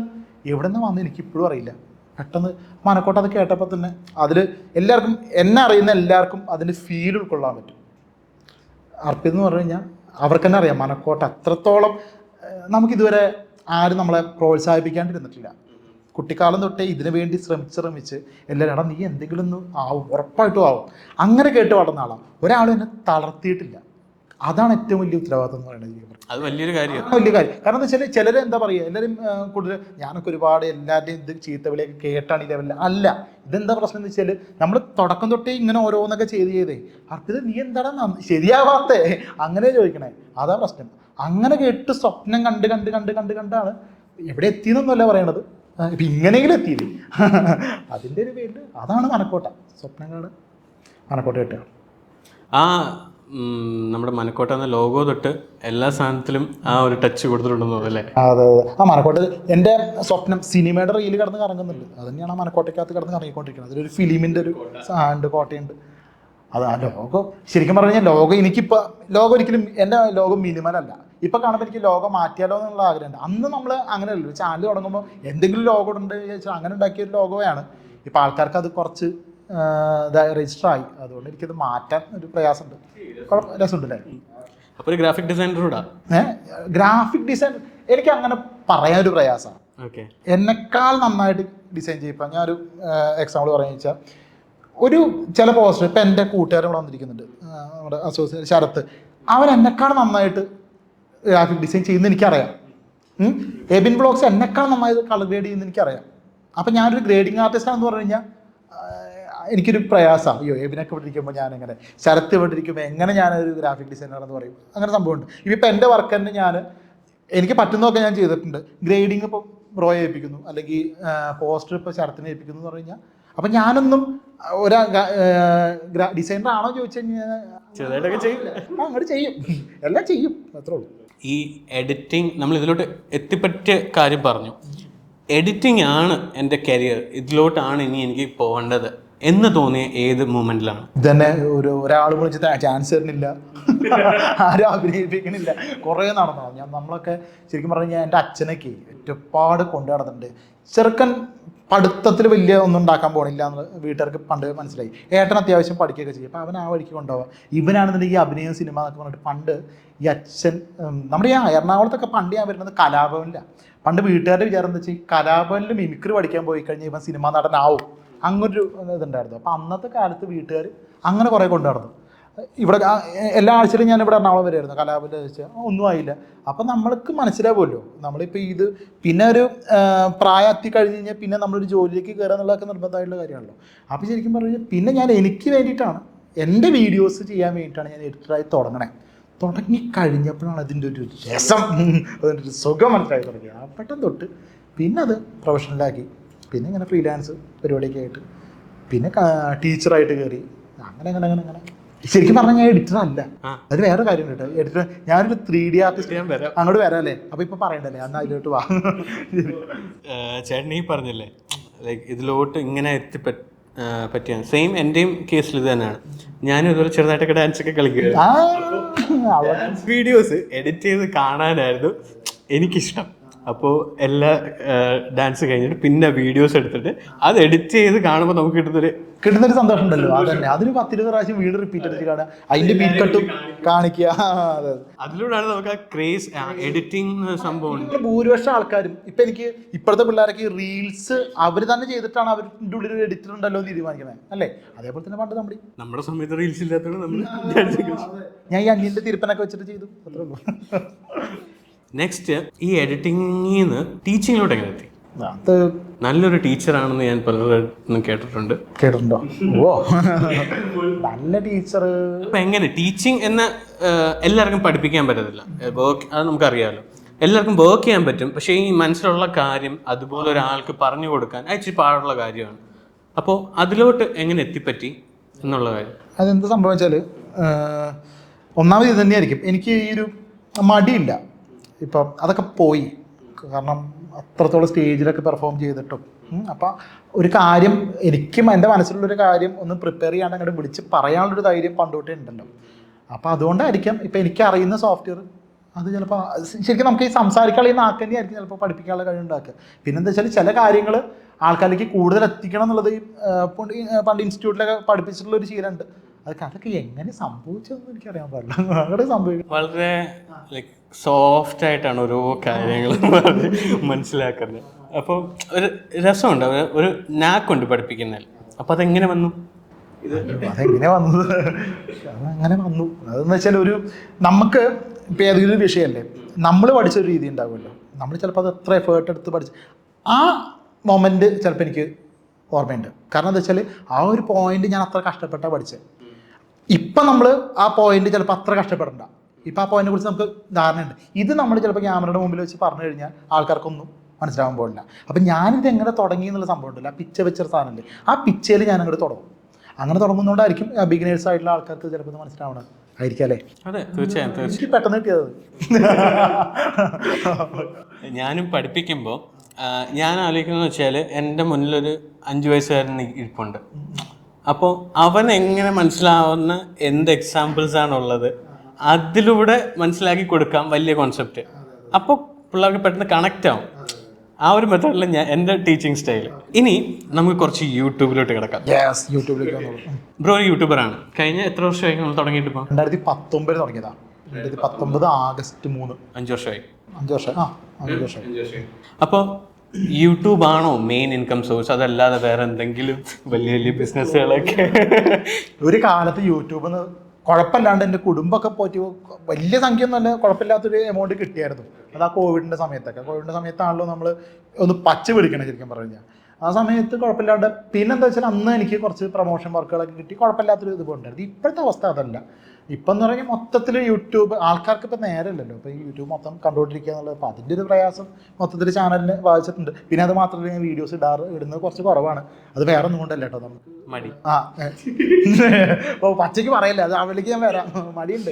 എവിടെ നിന്ന് വന്ന് എനിക്കിപ്പോഴും അറിയില്ല. പെട്ടെന്ന് മനക്കോട്ട അത് കേട്ടപ്പോൾ തന്നെ അതിൽ എല്ലാവർക്കും, എന്നെ അറിയുന്ന എല്ലാവർക്കും അതിൻ്റെ ഫീൽ ഉൾക്കൊള്ളാൻ പറ്റും. അർപ്പിതെന്ന് പറഞ്ഞു കഴിഞ്ഞാൽ അവർക്ക് തന്നെ അറിയാം മനക്കോട്ട അത്രത്തോളം നമുക്കിതുവരെ ആരും നമ്മളെ പ്രോത്സാഹിപ്പിക്കാണ്ടിരുന്നിട്ടില്ല. കുട്ടിക്കാലം തൊട്ടേ ഇതിനു വേണ്ടി ശ്രമിച്ച് എല്ലാവരും നീ എന്തെങ്കിലും ഒന്ന് ആവും, ഉറപ്പായിട്ടും ആവും, അങ്ങനെ കേട്ട് വളർന്ന ആളാണ്. ഒരാളും എന്നെ തളർത്തിയിട്ടില്ല. അതാണ് ഏറ്റവും വലിയ ഉത്തരവാദിത്വം എന്ന് പറയുന്നത്. അത് വലിയൊരു കാര്യമാണ്, വലിയ കാര്യം. കാരണം എന്താ വെച്ചാൽ ചിലർ എന്താ പറയുക, എല്ലാവരും കൂടുതൽ ഞാനൊക്കെ ഒരുപാട് എല്ലാവരുടെയും ഇത് ചീത്തവിളിയൊക്കെ കേട്ടാണ് ഈ ലെവലിൽ അല്ല. ഇതെന്താ പ്രശ്നം എന്ന് വെച്ചാൽ നമ്മൾ തുടക്കം തൊട്ടേ ഇങ്ങനെ ഓരോന്നൊക്കെ ചെയ്തേ അർപ്പിത നീ എന്താണ് ശരിയാവാത്തേ അങ്ങനെ ചോദിക്കണേ, അതാ പ്രശ്നം. അങ്ങനെ കേട്ട് സ്വപ്നം കണ്ടാണ് എവിടെ എത്തിയെന്നൊന്നുമല്ല പറയണത്, ഇപ്പം ഇങ്ങനെയെങ്കിലും എത്തിയില്ലേ അതിൻ്റെ ഒരു പേരിൽ അതാണ് മനക്കോട്ട. സ്വപ്നങ്ങൾ മനക്കോട്ട കിട്ടുക. ആ നമ്മുടെ മനക്കോട്ട എന്ന ലോഗോ തൊട്ട് എല്ലാ സാധനത്തിലും ആ ഒരു ടച്ച് കൊടുത്തിട്ടുണ്ടെന്ന് തോന്നുന്നു അല്ലേ? അതെ. ആ മനക്കോട്ട എൻ്റെ സ്വപ്നം സിനിമയുടെ റീല് കിടന്ന് കറങ്ങുന്നുണ്ട്. അത് തന്നെയാണ് ആ മനക്കോട്ടയ്ക്കകത്ത് കിടന്ന് കറങ്ങിക്കൊണ്ടിരിക്കുന്നത്. അതിലൊരു ഫിലിമിൻ്റെ ഒരു സാധനമുണ്ട്, കോട്ടയുണ്ട്. അത് ആ ലോഗോ ശരിക്കും പറഞ്ഞു കഴിഞ്ഞാൽ ലോഗോ എനിക്കിപ്പോൾ ലോഗോ ഒരിക്കലും എൻ്റെ ലോഗോ മിനിമലല്ല. ഇപ്പം കാണുമ്പോൾ എനിക്ക് ലോഗോ മാറ്റിയാലോ എന്നുള്ള ആഗ്രഹമുണ്ട്. അന്ന് നമ്മൾ അങ്ങനെയല്ലോ, ഒരു ചാനൽ തുടങ്ങുമ്പോൾ എന്തെങ്കിലും ലോഗോ ഉണ്ട് ചോദിച്ചാൽ അങ്ങനെ ഉണ്ടാക്കിയൊരു ലോഗോയാണ്. ഇപ്പം ആൾക്കാർക്ക് അത് കുറച്ച് രജിസ്റ്റർ ആയി, അതുകൊണ്ട് എനിക്കത് മാറ്റാൻ ഒരു പ്രയാസമുണ്ട്. രസമുണ്ടല്ലേ? അപ്പോൾ ഒരു ഗ്രാഫിക് ഡിസൈനറൂടാ. ഗ്രാഫിക് ഡിസൈൻ എനിക്ക് അങ്ങനെ പറയാനൊരു പ്രയാസമാണ്. ഓക്കെ, എന്നെക്കാൾ നന്നായിട്ട് ഡിസൈൻ ചെയ്യിപ്പോൾ ഞാനൊരു എക്സാമ്പിൾ പറയുക വെച്ചാൽ ഒരു ചില പോസ്റ്റർ ഇപ്പം എൻ്റെ കൂട്ടുകാരൻ ഇവിടെ വന്നിരിക്കുന്നുണ്ട്, നമ്മുടെ അസോസിയേറ്റ് ശരത്ത്, അവൻ എന്നെക്കാൾ നന്നായിട്ട് ഗ്രാഫിക് ഡിസൈൻ ചെയ്യുന്നത് എനിക്കറിയാം. എബിൻ ബ്ലോഗ്സ് എന്നെക്കാൾ നന്നായിട്ട് കളർ ഗ്രേഡ് ചെയ്യുന്നത് എനിക്കറിയാം. അപ്പം ഞാനൊരു ഗ്രേഡിങ് ആർട്ടിസ്റ്റാണെന്ന് പറഞ്ഞു കഴിഞ്ഞാൽ എനിക്കൊരു പ്രയാസമാണ്. അയ്യോ എബിനൊക്കെ വിട്ടിരിക്കുമ്പോൾ ഞാനെങ്ങനെ, ശരത്ത് വിട്ടിരിക്കുമ്പോൾ എങ്ങനെ ഞാനൊരു ഗ്രാഫിക് ഡിസൈനറാണെന്ന് പറയും. അങ്ങനെ സംഭവമുണ്ട്. ഇപ്പം എൻ്റെ വർക്ക് തന്നെ എനിക്ക് പറ്റുന്നതൊക്കെ ഞാൻ ചെയ്തിട്ടുണ്ട്. ഗ്രേഡിങ് ഇപ്പോൾ ബ്രോയെ ഏൽപ്പിക്കുന്നു, അല്ലെങ്കിൽ പോസ്റ്റർ ഇപ്പോൾ ശരത്തിനെ ഏൽപ്പിക്കുന്നു എന്ന് പറഞ്ഞു കഴിഞ്ഞാൽ അപ്പം ഞാനൊന്നും ഒരു ഡിസൈനർ ആണോ ചോദിച്ചു കഴിഞ്ഞാൽ ചെറുതായിട്ടൊക്കെ ചെയ്യും, അങ്ങോട്ട് ചെയ്യും, എല്ലാം ചെയ്യും, അത്രേ ഉള്ളൂ. ഈ എഡിറ്റിംഗ് നമ്മൾ ഇതിലോട്ട് എത്തിപ്പറ്റിയ കാര്യം പറഞ്ഞു. എഡിറ്റിംഗ് ആണ് എൻ്റെ കരിയർ, ഇതിലോട്ടാണ് ഇനി എനിക്ക് പോകേണ്ടത് എന്ന് തോന്നിയ ഏത് മൂമെന്റിലാണ്? ഇതന്നെ ഒരാൾ വിളിച്ചിട്ട് ചാൻസ് തരുന്നില്ല, ആരും അഭിനയിപ്പിക്കണില്ല, കുറേ നടന്നു. നമ്മളൊക്കെ ശരിക്കും പറഞ്ഞു കഴിഞ്ഞാൽ എൻ്റെ അച്ഛനൊക്കെ ഒരുപാട് കൊണ്ടു നടന്നിട്ടുണ്ട്. ചെറുക്കൻ പഠിത്തത്തിൽ വലിയ ഒന്നും ഉണ്ടാക്കാൻ പോകണില്ല എന്ന് വീട്ടുകാർക്ക് പണ്ട് മനസ്സിലായി. ഏട്ടൻ അത്യാവശ്യം പഠിക്കുകയൊക്കെ ചെയ്യും. അപ്പോൾ അവൻ ആ വഴിക്ക് കൊണ്ടുപോകാം. ഇവനാണെന്നുണ്ടെങ്കിൽ ഈ അഭിനയം സിനിമ എന്നൊക്കെ പറഞ്ഞിട്ട് പണ്ട് ഈ അച്ഛൻ നമ്മുടെ ഈ എറണാകുളത്തൊക്കെ പണ്ട് ഞാൻ വരുന്നത് കലാഭവനിലാണ്. പണ്ട് വീട്ടുകാരുടെ വിചാരം എന്താ വെച്ചാൽ കലാഭവനിൽ മിമിക്രി പഠിക്കാൻ പോയി കഴിഞ്ഞാൽ ഇവൻ സിനിമാ നടനാവും, അങ്ങനൊരു ഇതുണ്ടായിരുന്നു. അപ്പോൾ അന്നത്തെ കാലത്ത് വീട്ടുകാർ അങ്ങനെ കുറേ കൊണ്ടു നടന്നു. ഇവിടെ എല്ലാ ആഴ്ചയിലും ഞാൻ ഇവിടെ എറണാകുളം വരുമായിരുന്നു കലാഭവനിൽ വെച്ചാൽ ഒന്നും ആയില്ല. അപ്പം നമ്മൾക്ക് മനസ്സിലാവുമല്ലോ നമ്മളിപ്പോൾ ഇത് പിന്നെ ഒരു പ്രായം എത്തി കഴിഞ്ഞ് കഴിഞ്ഞാൽ പിന്നെ നമ്മളൊരു ജോലിയിലേക്ക് കയറുക എന്നുള്ളതൊക്കെ നിർബന്ധമായിട്ടുള്ള കാര്യമാണല്ലോ. അപ്പോൾ ശരിക്കും പറഞ്ഞു കഴിഞ്ഞാൽ പിന്നെ ഞാൻ എനിക്ക് വേണ്ടിയിട്ടാണ് എൻ്റെ വീഡിയോസ് ചെയ്യാൻ വേണ്ടിയിട്ടാണ് ഞാൻ എഡിറ്ററായി തുടങ്ങിക്കഴിഞ്ഞപ്പോഴാണ് അതിൻ്റെ ഒരു രസം, അതിൻ്റെ ഒരു സുഖം മനസ്സിലാക്കി തുടങ്ങിയത്. ആ പെട്ടെന്ന് തൊട്ട് പിന്നെ അത് പ്രൊഫഷണലാക്കി, പിന്നെ ഇങ്ങനെ ഫ്രീലാൻസ് പരിപാടിയൊക്കെ ആയിട്ട്, പിന്നെ ടീച്ചറായിട്ട് കയറി, അങ്ങനെ ശരിക്കും പറഞ്ഞാൽ ഞാൻ എഡിറ്റർ അല്ല. അത് വേറെ കാര്യം കേട്ടോ. എഡിറ്റർ ഞാനൊരു 3D ആർട്ടിസ്റ്റ്. അങ്ങോട്ട് വരാല്ലേ? അപ്പൊ ഇപ്പൊ പറയണ്ടല്ലേ, അന്ന് അതിലോട്ട് വാ. ചേട്ടൻ ഈ പറഞ്ഞല്ലേ ലൈക്ക് ഇതിലോട്ട് ഇങ്ങനെ പറ്റിയാണ്. സെയിം എൻ്റെയും കേസിൽ ഇത് തന്നെയാണ്. ഞാനും ഇതുപോലെ ചെറുതായിട്ടൊക്കെ ഡാൻസ് ഒക്കെ കളിക്കുക. വീഡിയോസ് എഡിറ്റ് ചെയ്ത് കാണാനായിരുന്നു എനിക്കിഷ്ടം. അപ്പോൾ എല്ലാ ഡാൻസ് കഴിഞ്ഞിട്ട് പിന്നെ വീഡിയോസ് എടുത്തിട്ട് അത് എഡിറ്റ് ചെയ്ത് കാണുമ്പോൾ നമുക്ക് കിട്ടുന്നൊരു സന്തോഷം ഉണ്ടല്ലോ. അതന്നെ, അതൊരു 10-20 പ്രാവശ്യം വീഡിയോ റിപ്പീറ്റ് അടിച്ച് കാണുക, അതിന്റെ ബീറ്റ് കട്ടും കാണിക്കുക. അതിലൂടെയാണ് നമുക്ക് ആ ക്രേസ് എഡിറ്റിംഗ് സംഭവം. ഭൂരിപക്ഷം ആൾക്കാരും ഇപ്പൊ എനിക്ക് ഇപ്പോഴത്തെ പിള്ളേരൊക്കെ റീൽസ് അവർ തന്നെ ചെയ്തിട്ടാണ് അവരുടെ ഉള്ളിൽ ഒരു എഡിറ്റർ ഉണ്ടല്ലോ എന്ന് തീരുമാനിക്കുന്നത് അല്ലേ? അതേപോലെ തന്നെ പണ്ട് നമ്മുടെ സമയത്ത് റീൽസ് ഇല്ലാത്തതുകൊണ്ട് നമ്മൾ ഞാൻ ഈ അന്യന്റെ തിരുപ്പനൊക്കെ വെച്ചിട്ട് ചെയ്തു, അത്രേ ഉള്ളൂ. നെക്സ്റ്റ്, ഈ എഡിറ്റിംഗിൽ നിന്ന് ടീച്ചിങ്ങിലോട്ട് എങ്ങനെ എത്തി? നല്ലൊരു ടീച്ചറാണെന്ന് ഞാൻ പലരും കേട്ടിട്ടുണ്ടോ? ഓ നല്ല ടീച്ചർ. അപ്പൊ എങ്ങനെ ടീച്ചിങ് എന്ന എല്ലാവർക്കും പഠിപ്പിക്കാൻ പറ്റത്തില്ല, വർക്ക് അത് നമുക്കറിയാമല്ലോ. എല്ലാവർക്കും വർക്ക് ചെയ്യാൻ പറ്റും, പക്ഷേ ഈ മനസ്സിലുള്ള കാര്യം അതുപോലെ ഒരാൾക്ക് പറഞ്ഞു കൊടുക്കാൻ ഇച്ചിരി പാടുള്ള കാര്യമാണ്. അപ്പോൾ അതിലോട്ട് എങ്ങനെ എത്തിപ്പറ്റി എന്നുള്ള കാര്യം അതെന്ത് സംഭവിച്ചാൽ ഒന്നാമത് ഇത് തന്നെയായിരിക്കും. എനിക്ക് ഈ ഒരു മടിയില്ല. ഇപ്പം അതൊക്കെ പോയി, കാരണം അത്രത്തോളം സ്റ്റേജിലൊക്കെ പെർഫോം ചെയ്തിട്ടും. അപ്പം ഒരു കാര്യം എനിക്കും എൻ്റെ മനസ്സിലുള്ളൊരു കാര്യം ഒന്ന് പ്രിപ്പയർ ചെയ്യാണ്ട് അങ്ങോട്ട് വിളിച്ച് പറയാനുള്ളൊരു ധൈര്യം പണ്ടോട്ടേ ഉണ്ടല്ലോ. അപ്പോൾ അതുകൊണ്ടായിരിക്കാം ഇപ്പം എനിക്കറിയുന്ന സോഫ്റ്റ്വെയർ അത് ചിലപ്പോൾ ശരിക്കും നമുക്ക് ഈ സംസാരിക്കാനുള്ള നാക്ക് തന്നെയായിരിക്കും ചിലപ്പോൾ പഠിപ്പിക്കാനുള്ള കഴിവ് ഉണ്ടാക്കുക. പിന്നെന്താ വെച്ചാൽ ചില കാര്യങ്ങൾ ആൾക്കാരിലേക്ക് കൂടുതൽ എത്തിക്കണം എന്നുള്ളത് പണ്ട് ഇൻസ്റ്റിറ്റ്യൂട്ടിലൊക്കെ പഠിപ്പിച്ചിട്ടുള്ള ഒരു ശീലമുണ്ട്. അതൊക്കെ എങ്ങനെ സംഭവിച്ചതെന്ന് എനിക്കറിയാൻ പാടില്ല. അങ്ങനെ സംഭവിക്കും. വളരെ ലൈക്ക് സോഫ്റ്റ് ആയിട്ടാണ് ഓരോ കാര്യങ്ങൾ മനസ്സിലാക്കുന്നത്. അപ്പോൾ ഒരു രസമുണ്ട്, ഒരു നാക്കുണ്ട് പഠിപ്പിക്കുന്നതിൽ. അപ്പോൾ അതെങ്ങനെ വന്നു? അതെങ്ങനെ വന്നത്? അതങ്ങനെ വന്നു. അതെന്ന് വെച്ചാൽ നമുക്ക് ഇപ്പം ഏതെങ്കിലും വിഷയമല്ലേ, നമ്മൾ പഠിച്ചൊരു രീതി ഉണ്ടാവുമല്ലോ, നമ്മൾ ചിലപ്പോൾ അത് എത്ര എഫേർട്ട് എടുത്ത് പഠിച്ച് ആ മൊമെൻറ്റ് ചിലപ്പോൾ എനിക്ക് ഓർമ്മയുണ്ട്. കാരണം എന്താ വെച്ചാൽ ആ ഒരു പോയിന്റ് ഞാൻ അത്ര കഷ്ടപ്പെട്ടാണ് പഠിച്ചത്. ഇപ്പം നമ്മൾ ആ പോയിന്റ് ചിലപ്പോൾ അത്ര കഷ്ടപ്പെടണ്ട, ഇപ്പം ആ പോയിന്റിനെ കുറിച്ച് നമുക്ക് ധാരണയുണ്ട്. ഇത് നമ്മൾ ചിലപ്പോൾ ക്യാമറയുടെ മുമ്പിൽ വെച്ച് പറഞ്ഞു കഴിഞ്ഞാൽ ആൾക്കാർക്കൊന്നും മനസ്സിലാവാൻ പോകില്ല. അപ്പം ഞാനിത് എങ്ങനെ തുടങ്ങി എന്നുള്ള സംഭവം ഉണ്ടല്ലോ, ആ പിച്ച വെച്ചൊരു സാധനമുണ്ട്, ആ പിച്ചയിൽ ഞാൻ അങ്ങോട്ട് തുടങ്ങും. അങ്ങനെ തുടങ്ങുന്നതുകൊണ്ടായിരിക്കും ബിഗിനേഴ്സ് ആയിട്ടുള്ള ആൾക്കാർക്ക് ചിലപ്പോൾ മനസ്സിലാവണം ആയിരിക്കും അല്ലേ? അതെ, തീർച്ചയായും എനിക്ക് പെട്ടെന്ന് കിട്ടിയത്. ഞാനും പഠിപ്പിക്കുമ്പോൾ ഞാൻ ആലോചിക്കുന്നത് വെച്ചാൽ എൻ്റെ മുന്നിലൊരു 5 വയസ്സുകാരൻ ഇരിപ്പുണ്ട്. അപ്പോൾ അവൻ എങ്ങനെ മനസ്സിലാവുന്ന എന്ത് എക്സാമ്പിൾസ് ആണുള്ളത് അതിലൂടെ മനസ്സിലാക്കി കൊടുക്കാം വലിയ കോൺസെപ്റ്റ്. അപ്പോൾ പിള്ളേർക്ക് പെട്ടെന്ന് കണക്റ്റ് ആവും. ആ ഒരു മെത്തേഡിൽ എൻ്റെ ടീച്ചിങ് സ്റ്റൈൽ. ഇനി നമുക്ക് കുറച്ച് യൂട്യൂബിലോട്ട് കിടക്കാം. ബ്രോ ഒരു യൂട്യൂബറാണ്. കഴിഞ്ഞ എത്ര വർഷമായി നമ്മൾ തുടങ്ങിയിട്ട്? ഇപ്പോൾ 2019 തുടങ്ങിയതാണ്. 2019 ആഗസ്റ്റ് 3. 5 വർഷമായി. 5 വർഷം. അപ്പോൾ യൂട്യൂബാണോ മെയിൻ ഇൻകം സോഴ്സ്, അതല്ലാതെ വേറെ എന്തെങ്കിലും വലിയ വലിയ ബിസിനസ്സുകളൊക്കെ? ഒരു കാലത്ത് യൂട്യൂബിൽ കുഴപ്പമില്ലാണ്ട് എൻ്റെ കുടുംബമൊക്കെ പോറ്റി വലിയ സംഖ്യ ഒന്നുമല്ല, കുഴപ്പമില്ലാത്തൊരു എമൗണ്ട് കിട്ടിയായിരുന്നു. അത് ആ കോവിഡിൻ്റെ സമയത്താണല്ലോ നമ്മൾ ഒന്ന് പച്ച പിടിക്കണം ശരിക്കും പറഞ്ഞു കഴിഞ്ഞാൽ. ആ സമയത്ത് കുഴപ്പമില്ലാണ്ട്, പിന്നെന്താ വെച്ചാൽ അന്ന് എനിക്ക് കുറച്ച് പ്രൊമോഷൻ വർക്കുകളൊക്കെ കിട്ടി, കുഴപ്പമില്ലാത്തൊരു ഇത് ഉണ്ടായിരുന്നു. ഇപ്പോഴത്തെ അവസ്ഥ അതല്ല. ഇപ്പം എന്ന് പറഞ്ഞാൽ മൊത്തത്തിൽ യൂട്യൂബ് ആൾക്കാർക്ക് ഇപ്പം നേരമില്ലല്ലോ, ഇപ്പോൾ ഈ യൂട്യൂബ് മൊത്തം കണ്ടുകൊണ്ടിരിക്കുക എന്നുള്ളത്. അപ്പോൾ അതിൻ്റെ ഒരു പ്രയാസം മൊത്തത്തിൽ ചാനലിന് ബാധിച്ചിട്ടുണ്ട്. പിന്നെ അത് മാത്രമല്ല, ഞാൻ വീഡിയോസ് ഇടുന്നത് കുറച്ച് കുറവാണ്. അത് വേറെ ഒന്നും കൊണ്ടല്ല കേട്ടോ, നമുക്ക് മടി. അപ്പോൾ പച്ചയ്ക്ക് പറയല്ലേ, അത് അവളിലേക്ക് ഞാൻ വരാം, മടിയുണ്ട്.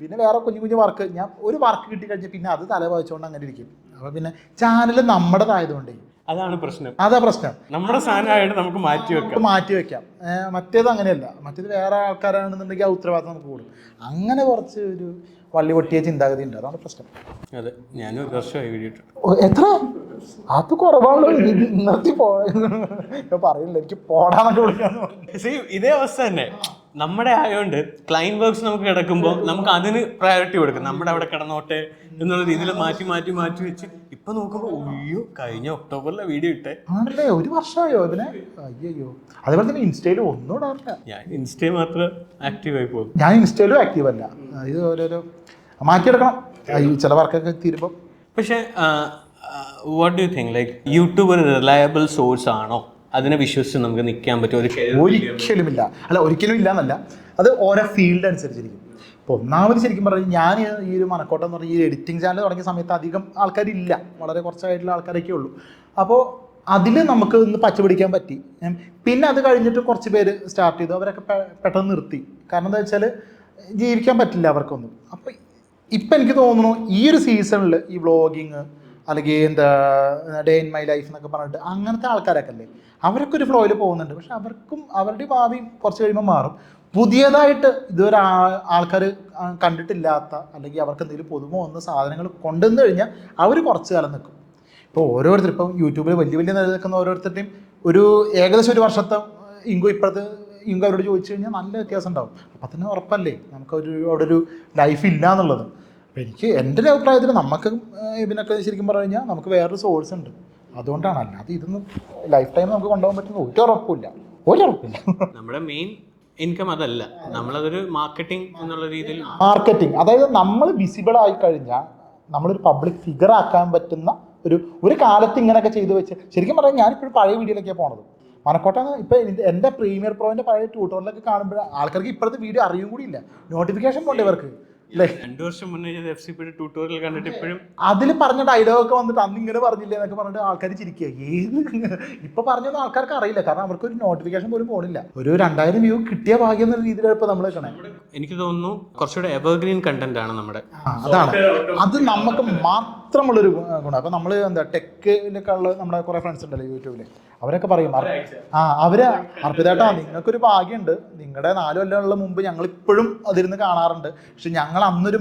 പിന്നെ വേറെ കുഞ്ഞു വർക്ക്, ഞാൻ ഒരു വർക്ക് കിട്ടിക്കഴിഞ്ഞാൽ പിന്നെ അത് തല വായിച്ചുകൊണ്ട് അങ്ങനെ ഇരിക്കും. അപ്പോൾ പിന്നെ ചാനൽ നമ്മുടേതായതുകൊണ്ടേ അതാണ് പ്രശ്നം. അതാ പ്രശ്നം. നമ്മുടെ സാധനമായിട്ട് നമുക്ക് മാറ്റി വെക്കാം. മറ്റേത് അങ്ങനെയല്ല. മറ്റേത് വേറെ ആൾക്കാരാണെന്നുണ്ടെങ്കിൽ ആ ഉത്തരവാദിത്തം നമുക്ക് കൂടും. അങ്ങനെ കുറച്ച് ഒരു വള്ളി പൊട്ടിയ ചിന്താഗതി ഉണ്ട്. അതാണ് പ്രശ്നം. അതെ, ഞാനും 1 വർഷമായി വീഡിയോ ഇട്ടു. എത്ര? അത് കുറവാണല്ലോ. നിർത്തി പറയില്ല, എനിക്ക് പോടാന്നൊക്കെ വിളിക്കാന്ന്. ഇതേ അവസ്ഥ തന്നെ നമ്മുടെ ആയതുകൊണ്ട് ക്ലൈന്റ് വർക്ക്സ് നമുക്ക് കിടക്കുമ്പോൾ നമുക്ക് അതിന് പ്രയോറിറ്റി കൊടുക്കും. നമ്മുടെ അവിടെ കിടന്നോട്ടെ എന്നുള്ള രീതിയിൽ മാറ്റി വെച്ച് ഇപ്പൊ നോക്കുമ്പോൾ അയ്യോ കഴിഞ്ഞ ഒക്ടോബറിലെ വീഡിയോ ഇട്ടേ ആണല്ലേ, 1 വർഷമായോ അതിനെ? അയ്യോ. അതേപോലെ തന്നെ ഇൻസ്റ്റയിൽ ഒന്നും ഇടാറില്ല. ഞാൻ ഇൻസ്റ്റയിൽ മാത്രം ആക്റ്റീവായി പോകും. ഞാൻ ഇൻസ്റ്റയിലും ആക്റ്റീവ് അല്ല. ഇത് ഓരോരോ മാറ്റിയെടുക്കണം ചില വർക്കൊക്കെ തീരുമ്പോൾ. പക്ഷേ what do you think, like YouTube ഒരു റിലയബിൾ സോഴ്സ് ആണോ? അതിനെ വിശ്വസിച്ച് നമുക്ക് നിൽക്കാൻ പറ്റും? ഒരിക്കലുമില്ല. ഒരിക്കലും ഇല്ല എന്നല്ല, അത് ഓരോ ഫീൽഡ് അനുസരിച്ചിരിക്കും. ഇപ്പോൾ ഒന്നാമത് ശരിക്കും പറഞ്ഞാൽ ഞാൻ ഈ ഒരു മനക്കോട്ടം എന്ന് പറഞ്ഞാൽ ഈ എഡിറ്റിംഗ് ചാനൽ തുടങ്ങിയ സമയത്ത് അധികം ആൾക്കാരില്ല, വളരെ കുറച്ചായിട്ടുള്ള ആൾക്കാരൊക്കെ ഉള്ളൂ. അപ്പോൾ അതിൽ നമുക്ക് ഒന്ന് പച്ച പിടിക്കാൻ പറ്റി. പിന്നെ അത് കഴിഞ്ഞിട്ട് കുറച്ച് പേര് സ്റ്റാർട്ട് ചെയ്തു, അവരൊക്കെ പെട്ടെന്ന് നിർത്തി. കാരണം എന്താ വെച്ചാൽ ജീവിക്കാൻ പറ്റില്ല അവർക്കൊന്നും. അപ്പോൾ ഇപ്പം എനിക്ക് തോന്നുന്നു ഈ ഒരു സീസണിൽ ഈ വ്ളോഗിങ് അല്ലെങ്കിൽ എന്താ ഡേ ഇൻ മൈ ലൈഫ് എന്നൊക്കെ പറഞ്ഞിട്ട് അങ്ങനത്തെ ആൾക്കാരൊക്കെ അല്ലേ, അവരൊക്കെ ഒരു ഫ്ലോയിൽ പോകുന്നുണ്ട്. പക്ഷെ അവർക്കും അവരുടെ ഭാവി കുറച്ച് കഴിയുമ്പോൾ മാറും. പുതിയതായിട്ട് ഇതുവരെ ആൾക്കാർ കണ്ടിട്ടില്ലാത്ത അല്ലെങ്കിൽ അവർക്ക് എന്തെങ്കിലും പുതുമ വന്ന സാധനങ്ങൾ കൊണ്ടുവന്നു കഴിഞ്ഞാൽ അവർ കുറച്ച് കാലം നിൽക്കും. ഇപ്പോൾ ഓരോരുത്തർ ഇപ്പം യൂട്യൂബിൽ വലിയ നിലനിൽക്കുന്ന ഓരോരുത്തരുടെയും ഒരു ഏകദേശം 1 വർഷത്തെ ഇപ്പോഴത്തെ അവരോട് ചോദിച്ചു കഴിഞ്ഞാൽ നല്ല വ്യത്യാസം ഉണ്ടാവും. അപ്പം തന്നെ ഉറപ്പല്ലേ അവിടെ ഒരു ലൈഫ് ഇല്ല എന്നുള്ളത്. അപ്പോൾ എൻ്റെ ഒരു അഭിപ്രായത്തിൽ നമുക്ക് ഇതിനൊക്കെ ശരിക്കും പറഞ്ഞു കഴിഞ്ഞാൽ നമുക്ക് വേറൊരു സോഴ്സ് ഉണ്ട്, അതുകൊണ്ടാണ്. അല്ലാതെ ഇതൊന്നും ലൈഫ് ടൈം നമുക്ക് കൊണ്ടുപോകാൻ പറ്റുന്ന ഒരു ഉറപ്പില്ല. നമ്മുടെ മെയിൻ ഇൻകം അതല്ല, നമ്മളതൊരു മാർക്കറ്റിംഗ് എന്നുള്ള രീതിയിൽ അതായത് നമ്മൾ വിസിബിൾ ആയി കഴിഞ്ഞാൽ നമ്മളൊരു പബ്ലിക് ഫിഗർ ആക്കാൻ പറ്റുന്ന ഒരു കാലത്ത് ഇങ്ങനെയൊക്കെ ചെയ്തു വെച്ച് ശരിക്കും പറഞ്ഞാൽ ഞാനിപ്പോഴും പഴയ വീഡിയോയിലൊക്കെയാണ് പോണത്. മനക്കോട്ടാണ് ഇപ്പം എൻ്റെ പ്രീമിയർ പ്രോൻ്റെ പഴയ ട്യൂട്ടോറിയലൊക്കെ കാണുമ്പോൾ ആൾക്കാർക്ക് ഇപ്പോഴത്തെ വീഡിയോ അറിയും കൂടി ഇല്ല, നോട്ടിഫിക്കേഷൻ പോണ്ടേ ഇവർക്ക്. 2 വർഷം മുന്നേ FCP ട്യൂട്ടോറിയൽ കണ്ടിട്ട് ഇപ്പോഴും അതിൽ പറഞ്ഞ ഡയലോഗൊക്കെ വന്നിട്ട് അന്ന് ഇങ്ങനെ പറഞ്ഞില്ലേ എന്നൊക്കെ പറഞ്ഞിട്ട് ആൾക്കാർ ചിരിക്കുക. ഇപ്പൊ പറഞ്ഞൊന്നും ആൾക്കാർക്ക് അറിയില്ല, കാരണം അവർക്ക് ഒരു നോട്ടിഫിക്കേഷൻ പോലും പോണില്ല. ഒരു 2000 വ്യൂ കിട്ടിയ ഭാഗ്യം എന്ന രീതിയിലാണ് ഇപ്പൊ നമ്മൾ കാണാൻ. എനിക്ക് തോന്നുന്നു കുറച്ചുകൂടെ എവർഗ്രീൻ കണ്ടന്റ് ആണ് നമ്മുടെ. അതാണ് അത് നമുക്ക് മാത്രമുള്ളൊരു ഗുണം. അപ്പൊ നമ്മള് എന്താ ടെക്കിലൊക്കെ ഉള്ള നമ്മുടെ കുറെ ഫ്രണ്ട്സ് ഉണ്ടല്ലോ യൂട്യൂബില്, അവരൊക്കെ പറയും അവര് അർപ്പിതേട്ടാ നിങ്ങൾക്കൊരു ഭാഗ്യമുണ്ട്, നിങ്ങളുടെ 4 കൊല്ലമുള്ള മുമ്പ് ഞങ്ങൾ ഇപ്പോഴും അതിരുന്ന് കാണാറുണ്ട്. പക്ഷെ ഞങ്ങൾ അന്നൊരു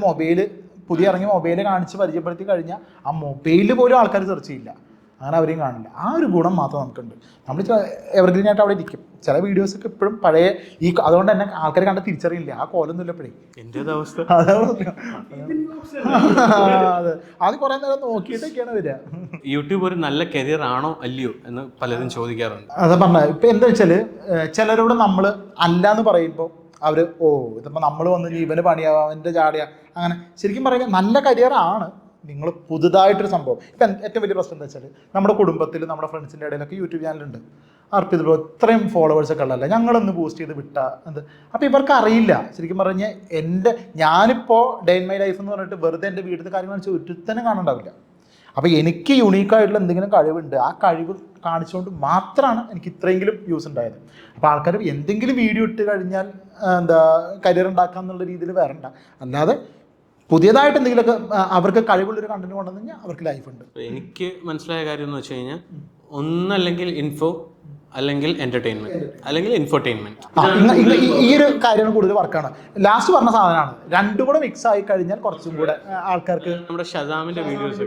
പുതിയ ഇറങ്ങിയ മൊബൈല് കാണിച്ച് പരിചയപ്പെടുത്തി കഴിഞ്ഞാൽ ആ മൊബൈലിൽ പോലും ആൾക്കാർ സെർച്ച് ചെയ്യില്ല. അങ്ങനെ അവരെയും കാണില്ല. ആ ഒരു ഗുണം മാത്രം നമുക്കുണ്ട്. നമ്മൾ എവർഗ്രീൻ ആയിട്ട് അവിടെ ഇരിക്കും. ചില വീഡിയോസൊക്കെ ഇപ്പോഴും പഴയ അതുകൊണ്ട് തന്നെ ആൾക്കാർ കണ്ട് തിരിച്ചറിയില്ല, ആ കോലൊന്നും ഇല്ലപ്പോഴേ. എൻ്റെ അവസ്ഥ അതെ, അത് കുറെ നേരം നോക്കിയിട്ടൊക്കെയാണ് വരിക. യൂട്യൂബ് ഒരു നല്ല കരിയർ ആണോ അല്ലയോ എന്ന് പലരും ചോദിക്കാറുണ്ട്. അതാ പറഞ്ഞത്. ഇപ്പം എന്താ വെച്ചാൽ ചിലരോട് നമ്മൾ അല്ല എന്ന് പറയുമ്പോൾ അവർ ഇതിപ്പോൾ നമ്മൾ വന്ന് ഇവന് പണിയാവാം, അവൻ്റെ ചാടിയ അങ്ങനെ. ശരിക്കും പറയുക നല്ല കരിയർ ആണ്. നിങ്ങൾ പുതുതായിട്ടൊരു സംഭവം ഇപ്പം ഏറ്റവും വലിയ പ്രശ്നം എന്താ വെച്ചാൽ നമ്മുടെ കുടുംബത്തിൽ നമ്മുടെ ഫ്രണ്ട്സിൻ്റെ ഇടയിലൊക്കെ യൂട്യൂബ് ചാനലുണ്ട്. അർപ്പിത് ബ്രോ ഇത്രയും ഫോളോവേഴ്സൊക്കെ ഉള്ളതല്ല, ഞങ്ങളൊന്ന് ബൂസ്റ്റ് ചെയ്ത് വിട്ടാൽ എന്ത്. അപ്പോൾ ഇവർക്ക് അറിയില്ല ശരിക്കും പറഞ്ഞാൽ ഞാനിപ്പോൾ ഡേ ഇൻ മൈ ലൈഫ് എന്ന് പറഞ്ഞിട്ട് വെറുതെ എൻ്റെ വീട്ടിലത്തെ കാര്യങ്ങൾ വെച്ചാൽ ഒരുത്തന്നെ കാണണ്ടാവില്ല. അപ്പോൾ എനിക്ക് യുണീക്കായിട്ടുള്ള എന്തെങ്കിലും കഴിവുണ്ട്, ആ കഴിവ് കാണിച്ചുകൊണ്ട് മാത്രമാണ് എനിക്ക് ഇത്രയെങ്കിലും വ്യൂസ് ഉണ്ടായത്. അപ്പോൾ ആൾക്കാർ എന്തെങ്കിലും വീഡിയോ ഇട്ട് കഴിഞ്ഞാൽ കരിയർ ഉണ്ടാക്കാം എന്നുള്ള രീതിയിൽ വരണ്ട. അല്ലാതെ പുതിയതായിട്ട് എന്തെങ്കിലുമൊക്കെ അവർക്ക് കഴിവുള്ളൊരു കണ്ടന്റ് കൊണ്ടുവന്നു കഴിഞ്ഞാൽ അവർക്ക് ലൈഫുണ്ട്. എനിക്ക് മനസ്സിലായ കാര്യം എന്ന് വെച്ച് കഴിഞ്ഞാൽ ഒന്നല്ലെങ്കിൽ ഇൻഫോ, അല്ലെങ്കിൽ എന്റർടൈൻമെന്റ്, അല്ലെങ്കിൽ ഇൻഫോർടൈൻമെന്റ്. ഈ ഒരു കാര്യമാണ് കൂടുതൽ വർക്കാണ്. ലാസ്റ്റ് പറഞ്ഞ സാധനമാണ്. രണ്ടും കൂടെ മിക്സ് ആയി കഴിഞ്ഞാൽ കുറച്ചും കൂടെ ആൾക്കാർക്ക്. നമ്മുടെ ഷസാമിന്റെ വീഡിയോസ്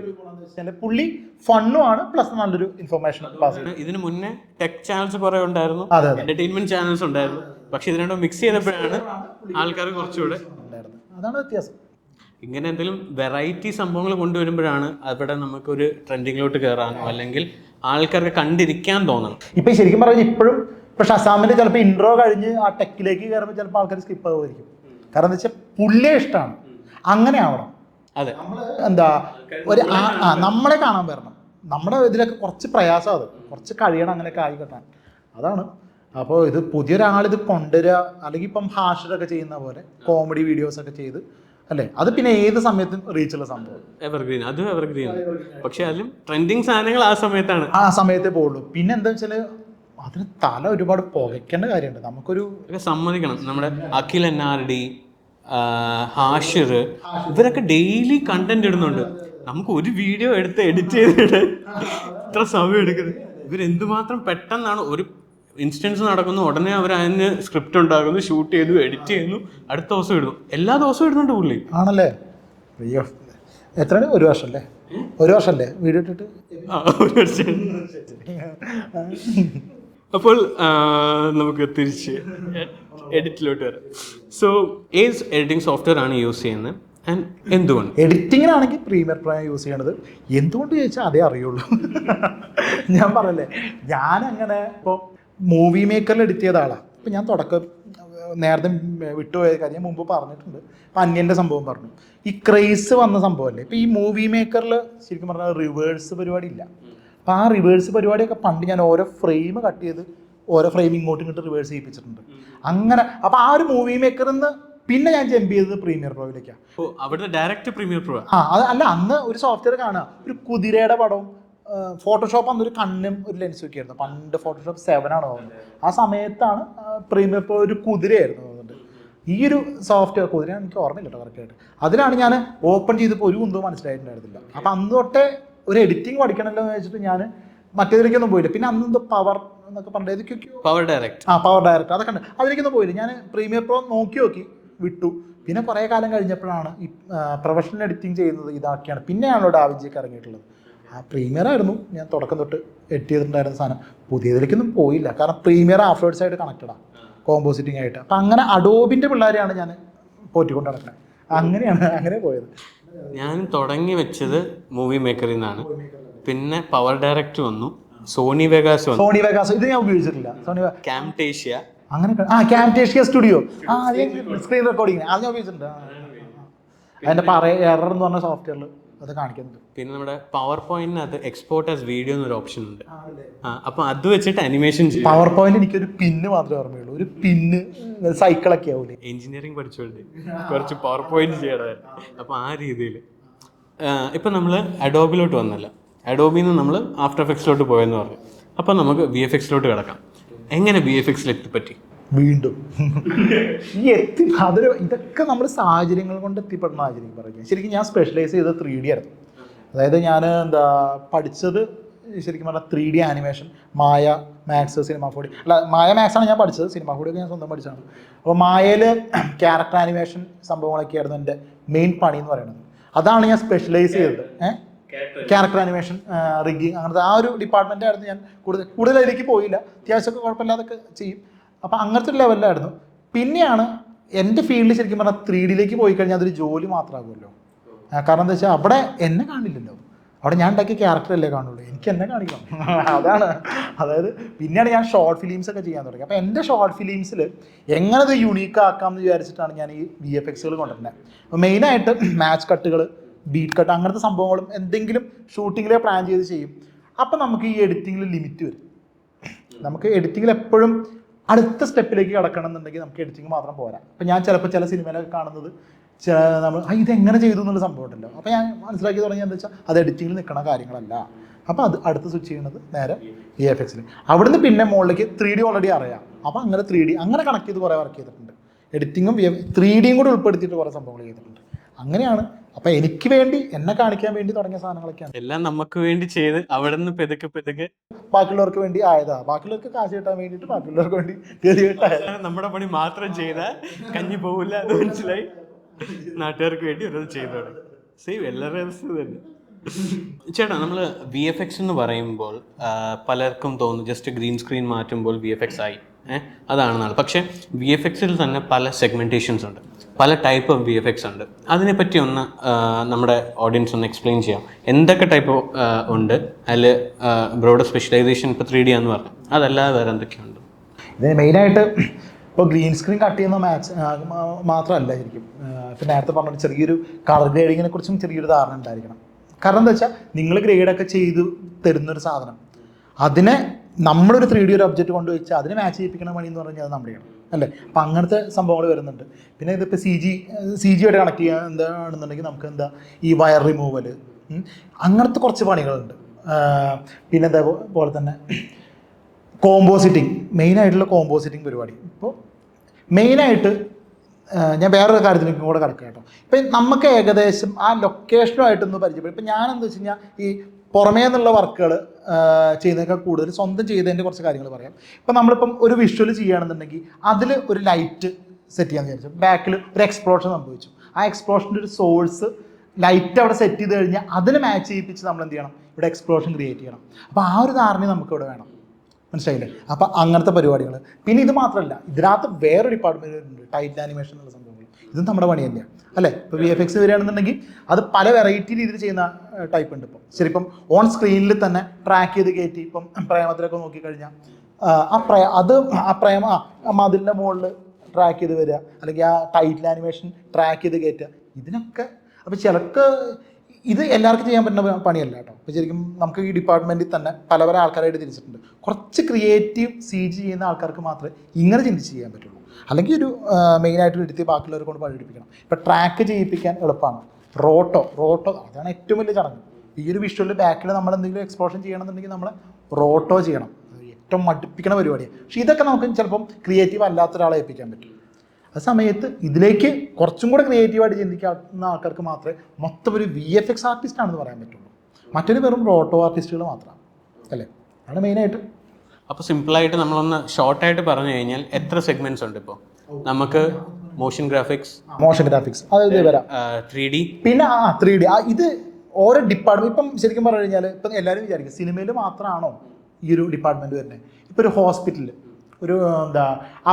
പുള്ളി ഫണ്ണും ആണ്, പ്ലസ് നല്ലൊരു ഇൻഫർമേഷൻ പാസ് ചെയ്യും. ഇതിന് മുന്നേ ടെക് ചാനൽസ് കുറെ ഉണ്ടായിരുന്നു, എന്റർടൈൻമെന്റ് ചാനൽസ് ഉണ്ടായിരുന്നു. പക്ഷെ ഇത് രണ്ടും മിക്സ് ചെയ്തപ്പോഴാണ് ആൾക്കാർ കുറച്ചുകൂടെ. അതാണ് വ്യത്യാസം. ഇങ്ങനെ എന്തെങ്കിലും വെറൈറ്റി സംഭവങ്ങൾ കൊണ്ടുവരുമ്പോഴാണ് അവിടെ നമുക്കൊരു ട്രെൻഡിങ്ങിലോട്ട് കയറാനോ അല്ലെങ്കിൽ ആൾക്കാർക്ക് കണ്ടിരിക്കാൻ തോന്നണം. ഇപ്പം ശരിക്കും പറഞ്ഞാൽ ഇപ്പോഴും ഇപ്പം ഷസാമിൻ്റെ ചിലപ്പോൾ ഇൻട്രോ കഴിഞ്ഞ് ആ ടെക്കിലേക്ക് കയറുമ്പോൾ ചിലപ്പോൾ ആൾക്കാർ സ്കിപ്പ് ആവുമായിരിക്കും. കാരണം എന്താ വെച്ചാൽ പുള്ളിയെ ഇഷ്ടമാണ്, അങ്ങനെ ആവണം. അതെ, എന്താ ഒരു നമ്മളെ കാണാൻ വരണം. നമ്മുടെ ഇതിലൊക്കെ കുറച്ച് പ്രയാസം, അത് കുറച്ച് കഴിയണം അങ്ങനെയൊക്കെ ആയി കിട്ടാൻ. അതാണ്. അപ്പോൾ ഇത് പുതിയൊരാളിത് കൊണ്ടുവരിക, അല്ലെങ്കിൽ ഇപ്പം ഹാഷിറൊക്കെ ചെയ്യുന്ന പോലെ കോമഡി വീഡിയോസൊക്കെ ചെയ്ത് അല്ലേ, അത് പിന്നെ ഏത് സമയത്തും റീച്ചുള്ള സംഭവം. എവർഗ്രീൻ, അതും എവർഗ്രീൻ. പക്ഷെ അതിലും ട്രെൻഡിങ് സാധനങ്ങൾ ആ സമയത്തേ പോകുള്ളൂ. പിന്നെ എന്താ വെച്ചാൽ അതിന് തല ഒരുപാട് പുകയ്ക്കേണ്ട കാര്യമുണ്ട്. നമുക്കൊരു സമ്മതിക്കണം, നമ്മുടെ അഖിൽ NRD, ഹാഷിർ, ഇവരൊക്കെ ഡെയിലി കണ്ടന്റ് ഇടുന്നുണ്ട്. നമുക്ക് ഒരു വീഡിയോ എടുത്ത് എഡിറ്റ് ചെയ്തിട്ട് ഇത്ര സമയം എടുക്കുന്നത്. ഇവരെന്തുമാത്രം പെട്ടെന്നാണ് ഒരു ഇൻസ്റ്റൻസ് നടക്കുന്നു, ഉടനെ അവർ അതിന് സ്ക്രിപ്റ്റ് ഉണ്ടാക്കുന്നു, ഷൂട്ട് ചെയ്തു, എഡിറ്റ് ചെയ്യുന്നു, അടുത്ത ദിവസം ഇടുന്നു. എല്ലാ ദിവസവും ഇടുന്നുണ്ട് പുള്ളി. ആണല്ലേ? അയ്യോ, എത്രയാണ്? ഒരു വർഷമല്ലേ വീഡിയോ ഇട്ടിട്ട്? അപ്പോൾ നമുക്ക് തിരിച്ച് എഡിറ്റിലോട്ട് വരാം. സോ ഏത് എഡിറ്റിംഗ് സോഫ്റ്റ്വെയർ ആണ് യൂസ് ചെയ്യുന്നത് ആൻഡ് എന്തുകൊണ്ട്? എഡിറ്റിങ്ങിനാണെങ്കിൽ പ്രീമിയർ പ്രോ യൂസ് ചെയ്യണത്. എന്തുകൊണ്ട് ചോദിച്ചാൽ അതേ അറിയുള്ളൂ. ഞാൻ പറയല്ലേ, ഞാനങ്ങനെ ഇപ്പോൾ മൂവി മേക്കറിൽ എഡിറ്റ് ചെയ്ത ആളാണ്. ഇപ്പം ഞാൻ നേരത്തെ വിട്ടുപോയ കാര്യം മുമ്പ് പറഞ്ഞിട്ടുണ്ട്. ഇപ്പം അന്യൻ്റെ സംഭവം പറഞ്ഞു. ഈ ക്രേസ് വന്ന സംഭവമല്ലേ. ഇപ്പം ഈ മൂവി മേക്കറിൽ ശരിക്കും പറഞ്ഞാൽ റിവേഴ്സ് പരിപാടി ഇല്ല. അപ്പം ആ റിവേഴ്സ് പരിപാടിയൊക്കെ പണ്ട് ഞാൻ ഓരോ ഫ്രെയിം കട്ട് ചെയ്ത് ഓരോ ഫ്രെയിം ഇങ്ങോട്ടും ഇങ്ങോട്ട് റിവേഴ്സ് ചെയ്യിപ്പിച്ചിട്ടുണ്ട്. അങ്ങനെ അപ്പോൾ ആ ഒരു മൂവി മേക്കറിൽ നിന്ന് പിന്നെ ഞാൻ ജമ്പ് ചെയ്തത് പ്രീമിയർ പ്രോയിലേക്കാണ്. അവിടെ ഡയറക്റ്റ് പ്രീമിയർ പ്രോ. അത് അല്ല, അന്ന് ഒരു സോഫ്റ്റ്വെയർ കാണുക, ഒരു കുതിരയുടെ പടവും ഫോട്ടോഷോപ്പ് അന്നൊരു കണ്ണും ഒരു ലെൻസും ഒക്കെ ആയിരുന്നു. പണ്ട് ഫോട്ടോഷോപ്പ് 7 ആണ് തോന്നുന്നത്. ആ സമയത്താണ് പ്രീമിയർ പ്രോ ഒരു കുതിരയായിരുന്നു തോന്നുന്നുണ്ട്. ഈ ഒരു സോഫ്റ്റ്വെയർ കുതിരയാണ്, എനിക്ക് ഓർമ്മയില്ല കേട്ടോ കറക്റ്റായിട്ട്. അതിലാണ് ഞാൻ ഓപ്പൺ ചെയ്തപ്പോൾ ഒരു കുന്തവും മനസ്സിലായിട്ടുണ്ടായിരുന്നില്ല. അപ്പം അന്ന് തൊട്ടേ ഒരു എഡിറ്റിംഗ് പഠിക്കണമല്ലോ എന്ന് വെച്ചിട്ട് ഞാൻ മറ്റേതിലേക്കൊന്നും പോയില്ല. പിന്നെ അന്ന് പവർ എന്നൊക്കെ പറഞ്ഞത് ഏതൊക്കെയോ പവർ ഡയറക്റ്റ് അതൊക്കെ ഉണ്ട്. അതിലേക്കൊന്നും പോയില്ല. ഞാൻ പ്രീമിയർ പ്രോ നോക്കി വിട്ടു. പിന്നെ കുറേ കാലം കഴിഞ്ഞപ്പോഴാണ് ഈ പ്രൊഫഷണൽ എഡിറ്റിംഗ് ചെയ്യുന്നത് ഇതാക്കിയാണ് പിന്നെയാണല്ലോ ഡാവിഞ്ചിയൊക്കെ ഇറങ്ങിയിട്ടുള്ളത്. ആ പ്രീമിയർ ആയിരുന്നു ഞാൻ തുടക്കം തൊട്ട് എഡിറ്റ് ചെയ്തിട്ടുണ്ടായിരുന്ന സാധനം. പുതിയതിലേക്കൊന്നും പോയില്ല, കാരണം പ്രീമിയർ ആഫ്റ്റേർഡ്സ് ആയിട്ട് കണക്റ്റഡാണ്, കോമ്പോസിറ്റിംഗ് ആയിട്ട്. അപ്പം അങ്ങനെ അഡോബിൻ്റെ പിള്ളേരെയാണ് ഞാൻ പോറ്റിക്കൊണ്ട് നടക്കുന്നത്. അങ്ങനെ പോയത്. ഞാൻ തുടങ്ങി വെച്ചത് മൂവി മേക്കറിൽ നിന്നാണ്. പിന്നെ പവർ ഡയറക്റ്റ് വന്നു, സോണി വെഗാസ് ഇത് ഞാൻ ഉപയോഗിച്ചിട്ടില്ല. ക്യാംടേഷ്യ, അങ്ങനെ ക്യാംടേഷ്യ സ്റ്റുഡിയോ, സ്ക്രീൻ റെക്കോർഡിങ് അത് ഞാൻ ഉപയോഗിച്ചിട്ടുണ്ട്. അതിൻ്റെ എറർ എന്ന് പറഞ്ഞ സോഫ്റ്റ്വെയറിൽ അത് കാണിക്കുന്നുണ്ട്. പിന്നെ നമ്മുടെ പവർ പോയിന്റിനകത്ത് എക്സ്പോർട്ട് ആസ് വീഡിയോ എന്നൊരു ഓപ്ഷൻ ഉണ്ട്. അപ്പൊ അത് വെച്ചിട്ട് അനിമേഷൻ ചെയ്യും. പവർ പോയിന്റ് എനിക്കൊരു പിന്ന് മാത്രമേ ഓർമ്മയുള്ളൂ. ഒരു പിന്ന് സൈക്കിളൊക്കെ ആവൂലേ. എഞ്ചിനീയറിംഗ് പഠിച്ചോണ്ട് കുറച്ച് പവർ പോയിന്റ് ചെയ്യണമായിരുന്നു. അപ്പൊ ആ രീതിയിൽ ഇപ്പൊ നമ്മൾ അഡോബിലോട്ട് വന്നല്ല, അഡോബിന്ന് നമ്മൾ ആഫ്റ്റർ എഫക്ട്സിലോട്ട് പോയെന്ന് പറഞ്ഞു. അപ്പൊ നമുക്ക് VFXലോട്ട് കിടക്കാം. എങ്ങനെ VFXൽ എത്തിപ്പറ്റി? വീണ്ടും ഇതൊക്കെ നമ്മൾ സാഹചര്യങ്ങൾ കൊണ്ട് എത്തിപ്പെടുന്ന സാഹചര്യം പറയുക. ശരിക്കും ഞാൻ സ്പെഷ്യലൈസ് ചെയ്തത് 3D ആയിരുന്നു. അതായത് ഞാൻ പഠിച്ചത് ശരിക്കും പറഞ്ഞാൽ 3D ആനിമേഷൻ, മായ മാക്സ്, സിനിമ 4D. അല്ല, മായ മാക്സാണ് ഞാൻ പഠിച്ചത്, സിനിമ 4D ഒക്കെ ഞാൻ സ്വന്തം പഠിച്ചതാണ്. അപ്പോൾ മായയിൽ ക്യാരക്ടർ ആനിമേഷൻ സംഭവങ്ങളൊക്കെ ആയിരുന്നു എൻ്റെ മെയിൻ പണി എന്ന് പറയുന്നത്. അതാണ് ഞാൻ സ്പെഷ്യലൈസ് ചെയ്തത്. ക്യാരക്ടർ ആനിമേഷൻ, റിഗ്ഗിങ്, അങ്ങനത്തെ ആ ഒരു ഡിപ്പാർട്ട്മെൻറ്റായിരുന്നു ഞാൻ കൂടുതൽ അതിലേക്ക് പോയില്ല. അത്യാവശ്യമൊക്കെ കുഴപ്പമില്ലാതൊക്കെ ചെയ്യും. അപ്പോൾ അങ്ങനത്തെ ഒരു ലെവലിലായിരുന്നു. പിന്നെയാണ് എൻ്റെ ഫീൽഡിൽ ശരിക്കും പറഞ്ഞാൽ 3D പോയി കഴിഞ്ഞാൽ അതൊരു ജോലി മാത്രമാകുമല്ലോ. കാരണം എന്താ വെച്ചാൽ അവിടെ എന്നെ കാണില്ലല്ലോ, അവിടെ ഞാൻ ഉണ്ടാക്കിയ ക്യാരക്ടറല്ലേ കാണുള്ളൂ, എനിക്ക് എന്നെ കാണിക്കണം. അതാണ്. അതായത് പിന്നെയാണ് ഞാൻ ഷോർട്ട് ഫിലിംസ് ഒക്കെ ചെയ്യാൻ തുടങ്ങി. അപ്പോൾ എൻ്റെ ഷോർട്ട് ഫിലിംസിൽ എങ്ങനെ ഇത് യുണീക്ക് ആക്കാം എന്ന് വിചാരിച്ചിട്ടാണ് ഞാൻ ഈ VFXകൾ കൊണ്ടുവരുന്നത്. അപ്പോൾ മെയിനായിട്ട് മാച്ച് കട്ടുകൾ, ബീറ്റ് കട്ട്, അങ്ങനത്തെ സംഭവങ്ങളും എന്തെങ്കിലും ഷൂട്ടിങ്ങിലെ പ്ലാൻ ചെയ്ത് ചെയ്യും. അപ്പം നമുക്ക് ഈ എഡിറ്റിങ്ങിൽ ലിമിറ്റ് വരും. നമുക്ക് എഡിറ്റിങ്ങിൽ എപ്പോഴും അടുത്ത സ്റ്റെപ്പിലേക്ക് കിടക്കണം എന്നുണ്ടെങ്കിൽ നമുക്ക് എഡിറ്റിംഗ് മാത്രം പോരാ. അപ്പം ഞാൻ ചിലപ്പോൾ ചില സിനിമയിലൊക്കെ കാണുന്നത് നമ്മൾ ഇതെങ്ങനെ ചെയ്തു എന്നുള്ള സംഭവം ഉണ്ടല്ലോ. അപ്പോൾ ഞാൻ മനസ്സിലാക്കി തുടങ്ങിയത് എന്താ വെച്ചാൽ അത് എഡിറ്റിങ്ങിൽ നിൽക്കുന്ന കാര്യങ്ങളല്ല. അപ്പോൾ അത് അടുത്ത് സ്വിച്ച് ചെയ്യുന്നത് നേരെ VFXൽ. അവിടുന്ന് പിന്നെ മുകളിലേക്ക് 3D ഓൾറെഡി അറിയാം. അപ്പോൾ അങ്ങനെ 3D അങ്ങനെ കണക്ട് ചെയ്ത് കുറേ വർക്ക് ചെയ്തിട്ടുണ്ട്. എഡിറ്റിങ്ങും 3Dയും കൂടി ഉൾപ്പെടുത്തിയിട്ട് കുറേ സംഭവങ്ങൾ ചെയ്തിട്ടുണ്ട്. അങ്ങനെയാണ്. അപ്പോൾ എനിക്ക് വേണ്ടി എന്നെ കാണിക്കാൻ വേണ്ടി തുടങ്ങിയ സാധനങ്ങളൊക്കെയാണ് എല്ലാം നമുക്ക് വേണ്ടി ചെയ്ത് അവിടെ നിന്ന് പെതുക്കെ ബാക്കിയുള്ളവർക്ക് വേണ്ടി ആയതാ. ബാക്കിയുള്ളവർക്ക് കാശ് കിട്ടാൻ വേണ്ടിയിട്ട് ബാക്കിയുള്ളവർക്ക് വേണ്ടി കേട്ടായത്. നമ്മുടെ പണി മാത്രം ചെയ്താൽ കഞ്ഞി പോവില്ല, അത് മനസ്സിലായി. നാട്ടുകാർക്ക് വേണ്ടി ഓരോന്ന് ചെയ്തോടെ സെയിം എല്ലാവരുടെ അവസ്ഥ തന്നെ. ചേട്ടാ, നമ്മൾ VFX എന്ന് പറയുമ്പോൾ പലർക്കും തോന്നും ജസ്റ്റ് ഗ്രീൻ സ്ക്രീൻ മാറ്റുമ്പോൾ VFX ആയി, അതാണെന്നാണ്. പക്ഷേ VFXൽ തന്നെ പല സെഗ്മെൻറ്റേഷൻസ് ഉണ്ട്, പല ടൈപ്പ് ഓഫ് VFX ഉണ്ട്. അതിനെപ്പറ്റി ഒന്ന് നമ്മുടെ ഓഡിയൻസ് ഒന്ന് എക്സ്പ്ലെയിൻ ചെയ്യാം. എന്തൊക്കെ ടൈപ്പ് ഉണ്ട് അതിൽ? ബ്രോഡ് സ്പെഷ്യലൈസേഷൻ ഇപ്പോൾ 3D ആണെന്ന് പറഞ്ഞു, അതല്ലാതെ വേറെ എന്തൊക്കെയുണ്ട്? ഇത് മെയിനായിട്ട് ഇപ്പോൾ ഗ്രീൻ സ്ക്രീൻ കട്ട് ചെയ്യുന്ന മാത്രമല്ല ശരിക്കും. ഇപ്പം നേരത്തെ പറഞ്ഞ ചെറിയൊരു കളർ ഗ്രേഡിങ്ങിനെ കുറിച്ചും ചെറിയൊരു ധാരണ ഉണ്ടായിരിക്കണം. കാരണം എന്താ വെച്ചാൽ നിങ്ങൾ ഗ്രേഡൊക്കെ ചെയ്ത് തരുന്നൊരു സാധനം അതിനെ നമ്മളൊരു 3D ഒരു ഒബ്ജക്റ്റ് കൊണ്ടുവച്ചാൽ അതിനെ മാച്ച് ചെയ്യിപ്പിക്കണ പണി എന്ന് പറഞ്ഞാൽ അത് നമ്മുടെ ചെയ്യണം അല്ലേ. അപ്പം അങ്ങനത്തെ സംഭവങ്ങൾ വരുന്നുണ്ട്. പിന്നെ ഇതിപ്പോൾ CG ആയിട്ട് കണക്ട് ചെയ്യാൻ എന്താണെന്നുണ്ടെങ്കിൽ നമുക്ക് എന്താ ഈ വയർ റിമൂവൽ, അങ്ങനത്തെ കുറച്ച് പണികളുണ്ട്. പിന്നെ അതേപോലെ തന്നെ കോമ്പോസിറ്റിങ്, മെയിനായിട്ടുള്ള കോമ്പോസിറ്റിംഗ് പരിപാടി. ഇപ്പോൾ മെയിനായിട്ട് ഞാൻ വേറൊരു കാര്യത്തിലേക്ക് കൂടെ കിടക്കുക കേട്ടോ. ഇപ്പം നമുക്ക് ഏകദേശം ആ ലൊക്കേഷനുമായിട്ടൊന്ന് പരിചയപ്പെടും. ഇപ്പം ഞാനെന്താ വെച്ച് കഴിഞ്ഞാൽ ഈ പുറമേ നിന്നുള്ള വർക്കുകൾ ചെയ്യുന്നതൊക്കെ കൂടുതൽ സ്വന്തം ചെയ്തതിൻ്റെ കുറച്ച് കാര്യങ്ങൾ പറയാം. ഇപ്പം നമ്മളിപ്പം ഒരു വിഷ്വൽ ചെയ്യുകയാണെന്നുണ്ടെങ്കിൽ അതിൽ ഒരു ലൈറ്റ് സെറ്റ് ചെയ്യാമെന്ന് വിചാരിച്ചു. ബാക്കിൽ ഒരു എക്സ്പ്ലോഷൻ സംഭവിച്ചു. ആ എക്സ്പ്ലോഷൻ്റെ ഒരു സോഴ്സ് ലൈറ്റ് അവിടെ സെറ്റ് ചെയ്ത് കഴിഞ്ഞാൽ അതിന് മാച്ച് ചെയ്യിപ്പിച്ച് നമ്മൾ എന്ത് ചെയ്യണം, ഇവിടെ എക്സ്പ്ലോഷൻ ക്രിയേറ്റ് ചെയ്യണം. അപ്പോൾ ആ ഒരു ധാരണ നമുക്കിവിടെ വേണം, മനസ്സിലായില്ലേ. അപ്പം അങ്ങനത്തെ പരിപാടികൾ. പിന്നെ ഇത് മാത്രമല്ല, ഇതിനകത്ത് വേറെ ഡിപ്പാർട്ട്മെൻറ്റ് ഉണ്ട്, ടൈറ്റിൽ ആനിമേഷൻ എന്നുള്ള സംഭവങ്ങൾ. ഇതും നമ്മുടെ പണി തന്നെയാണ് അല്ലേ. ഇപ്പോൾ VFX വരികയാണെന്നുണ്ടെങ്കിൽ അത് പല വെറൈറ്റി രീതിയിൽ ചെയ്യുന്ന ടൈപ്പ് ഉണ്ട്. ഇപ്പം ശരിക്കും ഓൺ സ്ക്രീനിൽ തന്നെ ട്രാക്ക് ചെയ്ത് കയറ്റി, ഇപ്പം പ്രേമത്തിലൊക്കെ നോക്കിക്കഴിഞ്ഞാൽ ആ പ്രേമ മതിലിൻ്റെ മുകളിൽ ട്രാക്ക് ചെയ്ത് വരിക, അല്ലെങ്കിൽ ആ ടൈറ്റിൽ ആനിമേഷൻ ട്രാക്ക് ചെയ്ത് കയറ്റുക. ഇതിനൊക്കെ അപ്പോൾ ചിലർക്ക് ഇത് എല്ലാവർക്കും ചെയ്യാൻ പറ്റുന്ന പണിയല്ല കേട്ടോ. അപ്പോൾ ശരിക്കും നമുക്ക് ഈ ഡിപ്പാർട്ട്മെൻറ്റിൽ തന്നെ പല പല ആൾക്കാരായിട്ട് തിരിച്ചിട്ടുണ്ട്. കുറച്ച് ക്രിയേറ്റീവ് CG ചെയ്യുന്ന ആൾക്കാർക്ക് മാത്രമേ ഇങ്ങനെ ചിന്തിച്ച് ചെയ്യാൻ പറ്റുള്ളൂ. അല്ലെങ്കിൽ ഒരു മെയിനായിട്ട് എടുത്ത് ബാക്കിയുള്ളവരെ കൊണ്ട് പഠിപ്പിക്കണം. ഇപ്പോൾ ട്രാക്ക് ചെയ്യിപ്പിക്കാൻ എളുപ്പമാണ്. റോട്ടോ അതാണ് ഏറ്റവും വലിയ ചടങ്ങ്. ഈ ഒരു വിഷ്വലിൽ ബാക്കിൽ നമ്മൾ എന്തെങ്കിലും എക്സ്പ്ലോഷൻ ചെയ്യണമെന്നുണ്ടെങ്കിൽ നമ്മൾ റോട്ടോ ചെയ്യണം. ഏറ്റവും മടുപ്പിക്കണ പരിപാടിയാണ്. പക്ഷേ ഇതൊക്കെ നമുക്ക് ചിലപ്പം ക്രിയേറ്റീവ് അല്ലാത്ത ഒരാളെ ഏൽപ്പിക്കാൻ പറ്റും. ആ സമയത്ത് ഇതിലേക്ക് കുറച്ചും കൂടെ ക്രിയേറ്റീവായിട്ട് ചിന്തിക്കുന്ന ആൾക്കാർക്ക് മാത്രമേ മൊത്തം ഒരു VFX ആർട്ടിസ്റ്റ് ആണെന്ന് പറയാൻ പറ്റുള്ളൂ. മറ്റൊരു വെറും റോട്ടോ ആർട്ടിസ്റ്റുകൾ മാത്രമാണ് അല്ലേ. അതാണ് മെയിനായിട്ട്. അപ്പോൾ സിമ്പിളായിട്ട് നമ്മളൊന്ന് ഷോർട്ടായിട്ട് പറഞ്ഞു കഴിഞ്ഞാൽ എത്ര സെഗ്മെന്റ്സ് ഉണ്ട് ഇപ്പോൾ നമുക്ക്? മോഷൻ ഗ്രാഫിക്സ് അതായത് വരാം, 3D, പിന്നെ 3D. ഇത് ഓരോ ഡിപ്പാർട്ട്മെന്റ്. ഇപ്പം ശരിക്കും പറഞ്ഞു കഴിഞ്ഞാൽ ഇപ്പം എല്ലാവരും വിചാരിക്കും സിനിമയിൽ മാത്രമാണോ ഈ ഒരു ഡിപ്പാർട്ട്മെന്റ് വരുന്നത്. ഇപ്പോൾ ഒരു ഹോസ്പിറ്റലിൽ ഒരു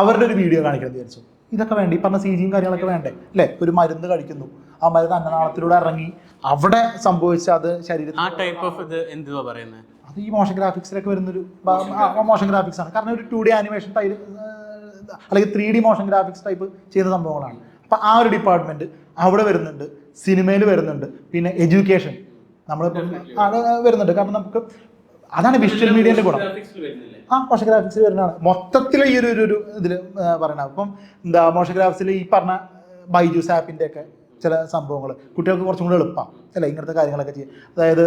അവരുടെ ഒരു വീഡിയോ കാണിക്കണം വിചാരിച്ചു. ഇതൊക്കെ വേണ്ട, ഈ പറഞ്ഞ CGയും കാര്യങ്ങളൊക്കെ വേണ്ടേ അല്ലേ. ഒരു മരുന്ന് കഴിക്കുന്നു, ആ മരുന്ന് അന്നനാളത്തിലൂടെ ഇറങ്ങി അവിടെ സംഭവിച്ച അത് ശരീരത്തിൽ ആ ടൈപ്പ് ഓഫ് ഇത് എന്തുവാ പറയുന്നത്, അത് ഈ മോഷൻ ഗ്രാഫിക്സിലൊക്കെ വരുന്നൊരു മോഷൻ ഗ്രാഫിക്സ് ആണ്. കാരണം ഒരു 2D ആനിമേഷൻ ടൈപ്പ് അല്ലെങ്കിൽ 3D മോഷൻ ഗ്രാഫിക്സ് ടൈപ്പ് ചെയ്യുന്ന സംഭവങ്ങളാണ്. അപ്പം ആ ഒരു ഡിപ്പാർട്ട്മെൻറ്റ് അവിടെ വരുന്നുണ്ട്, സിനിമയിൽ വരുന്നുണ്ട്. പിന്നെ എഡ്യൂക്കേഷൻ നമ്മൾ വരുന്നുണ്ട്. കാരണം നമുക്ക് അതാണ് വിഷ്വൽ മീഡിയൻ്റെ ഗുണം. മോഷൻ ഗ്രാഫിക്സിൽ വരുന്നതാണ് മൊത്തത്തിൽ ഈ ഒരു ഇതിൽ പറയണത്. അപ്പം മോഷൻ ഗ്രാഫിക്സിൽ ഈ പറഞ്ഞ ബൈജൂസ് ആപ്പിൻ്റെ ഒക്കെ ചില സംഭവങ്ങൾ കുട്ടികൾക്ക് കുറച്ചും കൂടി എളുപ്പമാണ് അല്ലേ. ഇങ്ങനത്തെ കാര്യങ്ങളൊക്കെ ചെയ്യും. അതായത്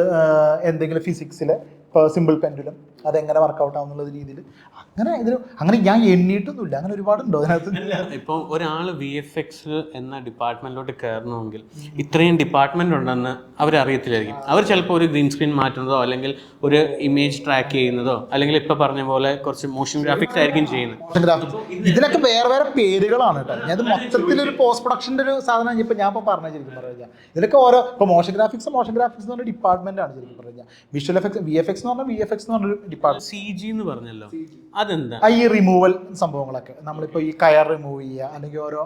എന്തെങ്കിലും ഫിസിക്സിൽ ഇപ്പോൾ സിമ്പിൾ പെൻഡുലം അതെങ്ങനെ വർക്കൗട്ട് ആവുന്നുള്ള രീതിയിൽ അങ്ങനെ ഞാൻ എണ്ണിയിട്ടൊന്നുമില്ല. അങ്ങനെ ഒരുപാടുണ്ടോ അതിനകത്ത്? ഇപ്പോൾ ഒരാൾ VFX എന്ന ഡിപ്പാർട്ട്മെന്റിലോട്ട് കയറണമെങ്കിൽ ഇത്രയും ഡിപ്പാർട്ട്മെന്റ് ഉണ്ടെന്ന് അവരറിയത്തില്ലായിരിക്കും. അവർ ചിലപ്പോൾ ഒരു ഗ്രീൻ സ്ക്രീൻ മാറ്റുന്നതോ അല്ലെങ്കിൽ ഒരു ഇമേജ് ട്രാക്ക് ചെയ്യുന്നതോ അല്ലെങ്കിൽ ഇപ്പൊ പറഞ്ഞ പോലെ കുറച്ച് മോഷൻ ഗ്രാഫിക്സ് ആയിരിക്കും ചെയ്യുന്നത്. ഇതിനൊക്കെ വേറെ വേറെ പേരുകളാണ് കേട്ടോ. ഞാൻ മൊത്തത്തിലൊരു പോസ്റ്റ് പ്രൊഡക്ഷൻ്റെ ഒരു സാധനം ഇപ്പം ഞാൻ ഇപ്പോൾ പറഞ്ഞു ശരിക്കും പറഞ്ഞാൽ ഇതിലൊക്കെ ഓരോ ഇപ്പോൾ മോഷൻ ഗ്രാഫിക്സ് എന്ന് പറഞ്ഞ ഡിപ്പാർട്ട്മെന്റ് ആണ് ശരിക്കും പറഞ്ഞാൽ. വിഷ്വൽ എഫക്ട്സ് VFX എന്ന് പറഞ്ഞാൽ VFX എന്ന് പറഞ്ഞൊരു ഡിപ്പാർട്ട്മെന്റ്. CG എന്ന് പറഞ്ഞല്ലോ, അതെന്താ? ഈ റിമൂവൽ സംഭവങ്ങളൊക്കെ നമ്മളിപ്പോൾ ഈ കയർ റിമൂവ് ചെയ്യുക അല്ലെങ്കിൽ ഓരോ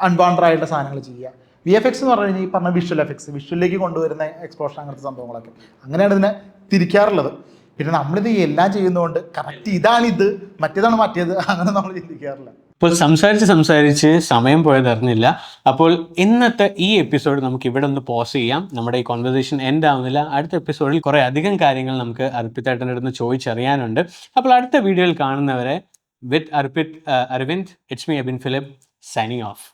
അൺവാണ്ടഡ് ആയിട്ടുള്ള സാധനങ്ങൾ ചെയ്യുക. VFX എന്ന് പറഞ്ഞു കഴിഞ്ഞാൽ ഈ പറഞ്ഞ വിഷ്വൽ എഫക്ട്സ്, വിഷ്വലിലേക്ക് കൊണ്ടുവരുന്ന എക്സ്പ്ലോഷൻ, അങ്ങനത്തെ സംഭവങ്ങളൊക്കെ അങ്ങനെയാണ് ഇതിനെ തിരിക്കാറുള്ളത്. പിന്നെ നമ്മളിത് എല്ലാം ചെയ്യുന്നതുകൊണ്ട് കറക്റ്റ് ഇതാണിത് മറ്റേതാണ് മറ്റേത് അങ്ങനെ നമ്മൾ ചിന്തിക്കാറില്ല. അപ്പോൾ സംസാരിച്ച് സമയം പോയതറിഞ്ഞില്ല. അപ്പോൾ ഇന്നത്തെ ഈ എപ്പിസോഡ് നമുക്ക് ഇവിടെ ഒന്ന് പോസ് ചെയ്യാം. നമ്മുടെ ഈ കോൺവെർസേഷൻ എൻഡ് ആവുന്നില്ല. അടുത്ത എപ്പിസോഡിൽ കുറേ അധികം കാര്യങ്ങൾ നമുക്ക് അർപ്പിതേട്ടൻ്റെ അടുത്ത് ചോദിച്ചറിയാനുണ്ട്. അപ്പോൾ അടുത്ത വീഡിയോയിൽ കാണുന്നവരെ with Arpit Aravind, it's me Abin Philip signing of.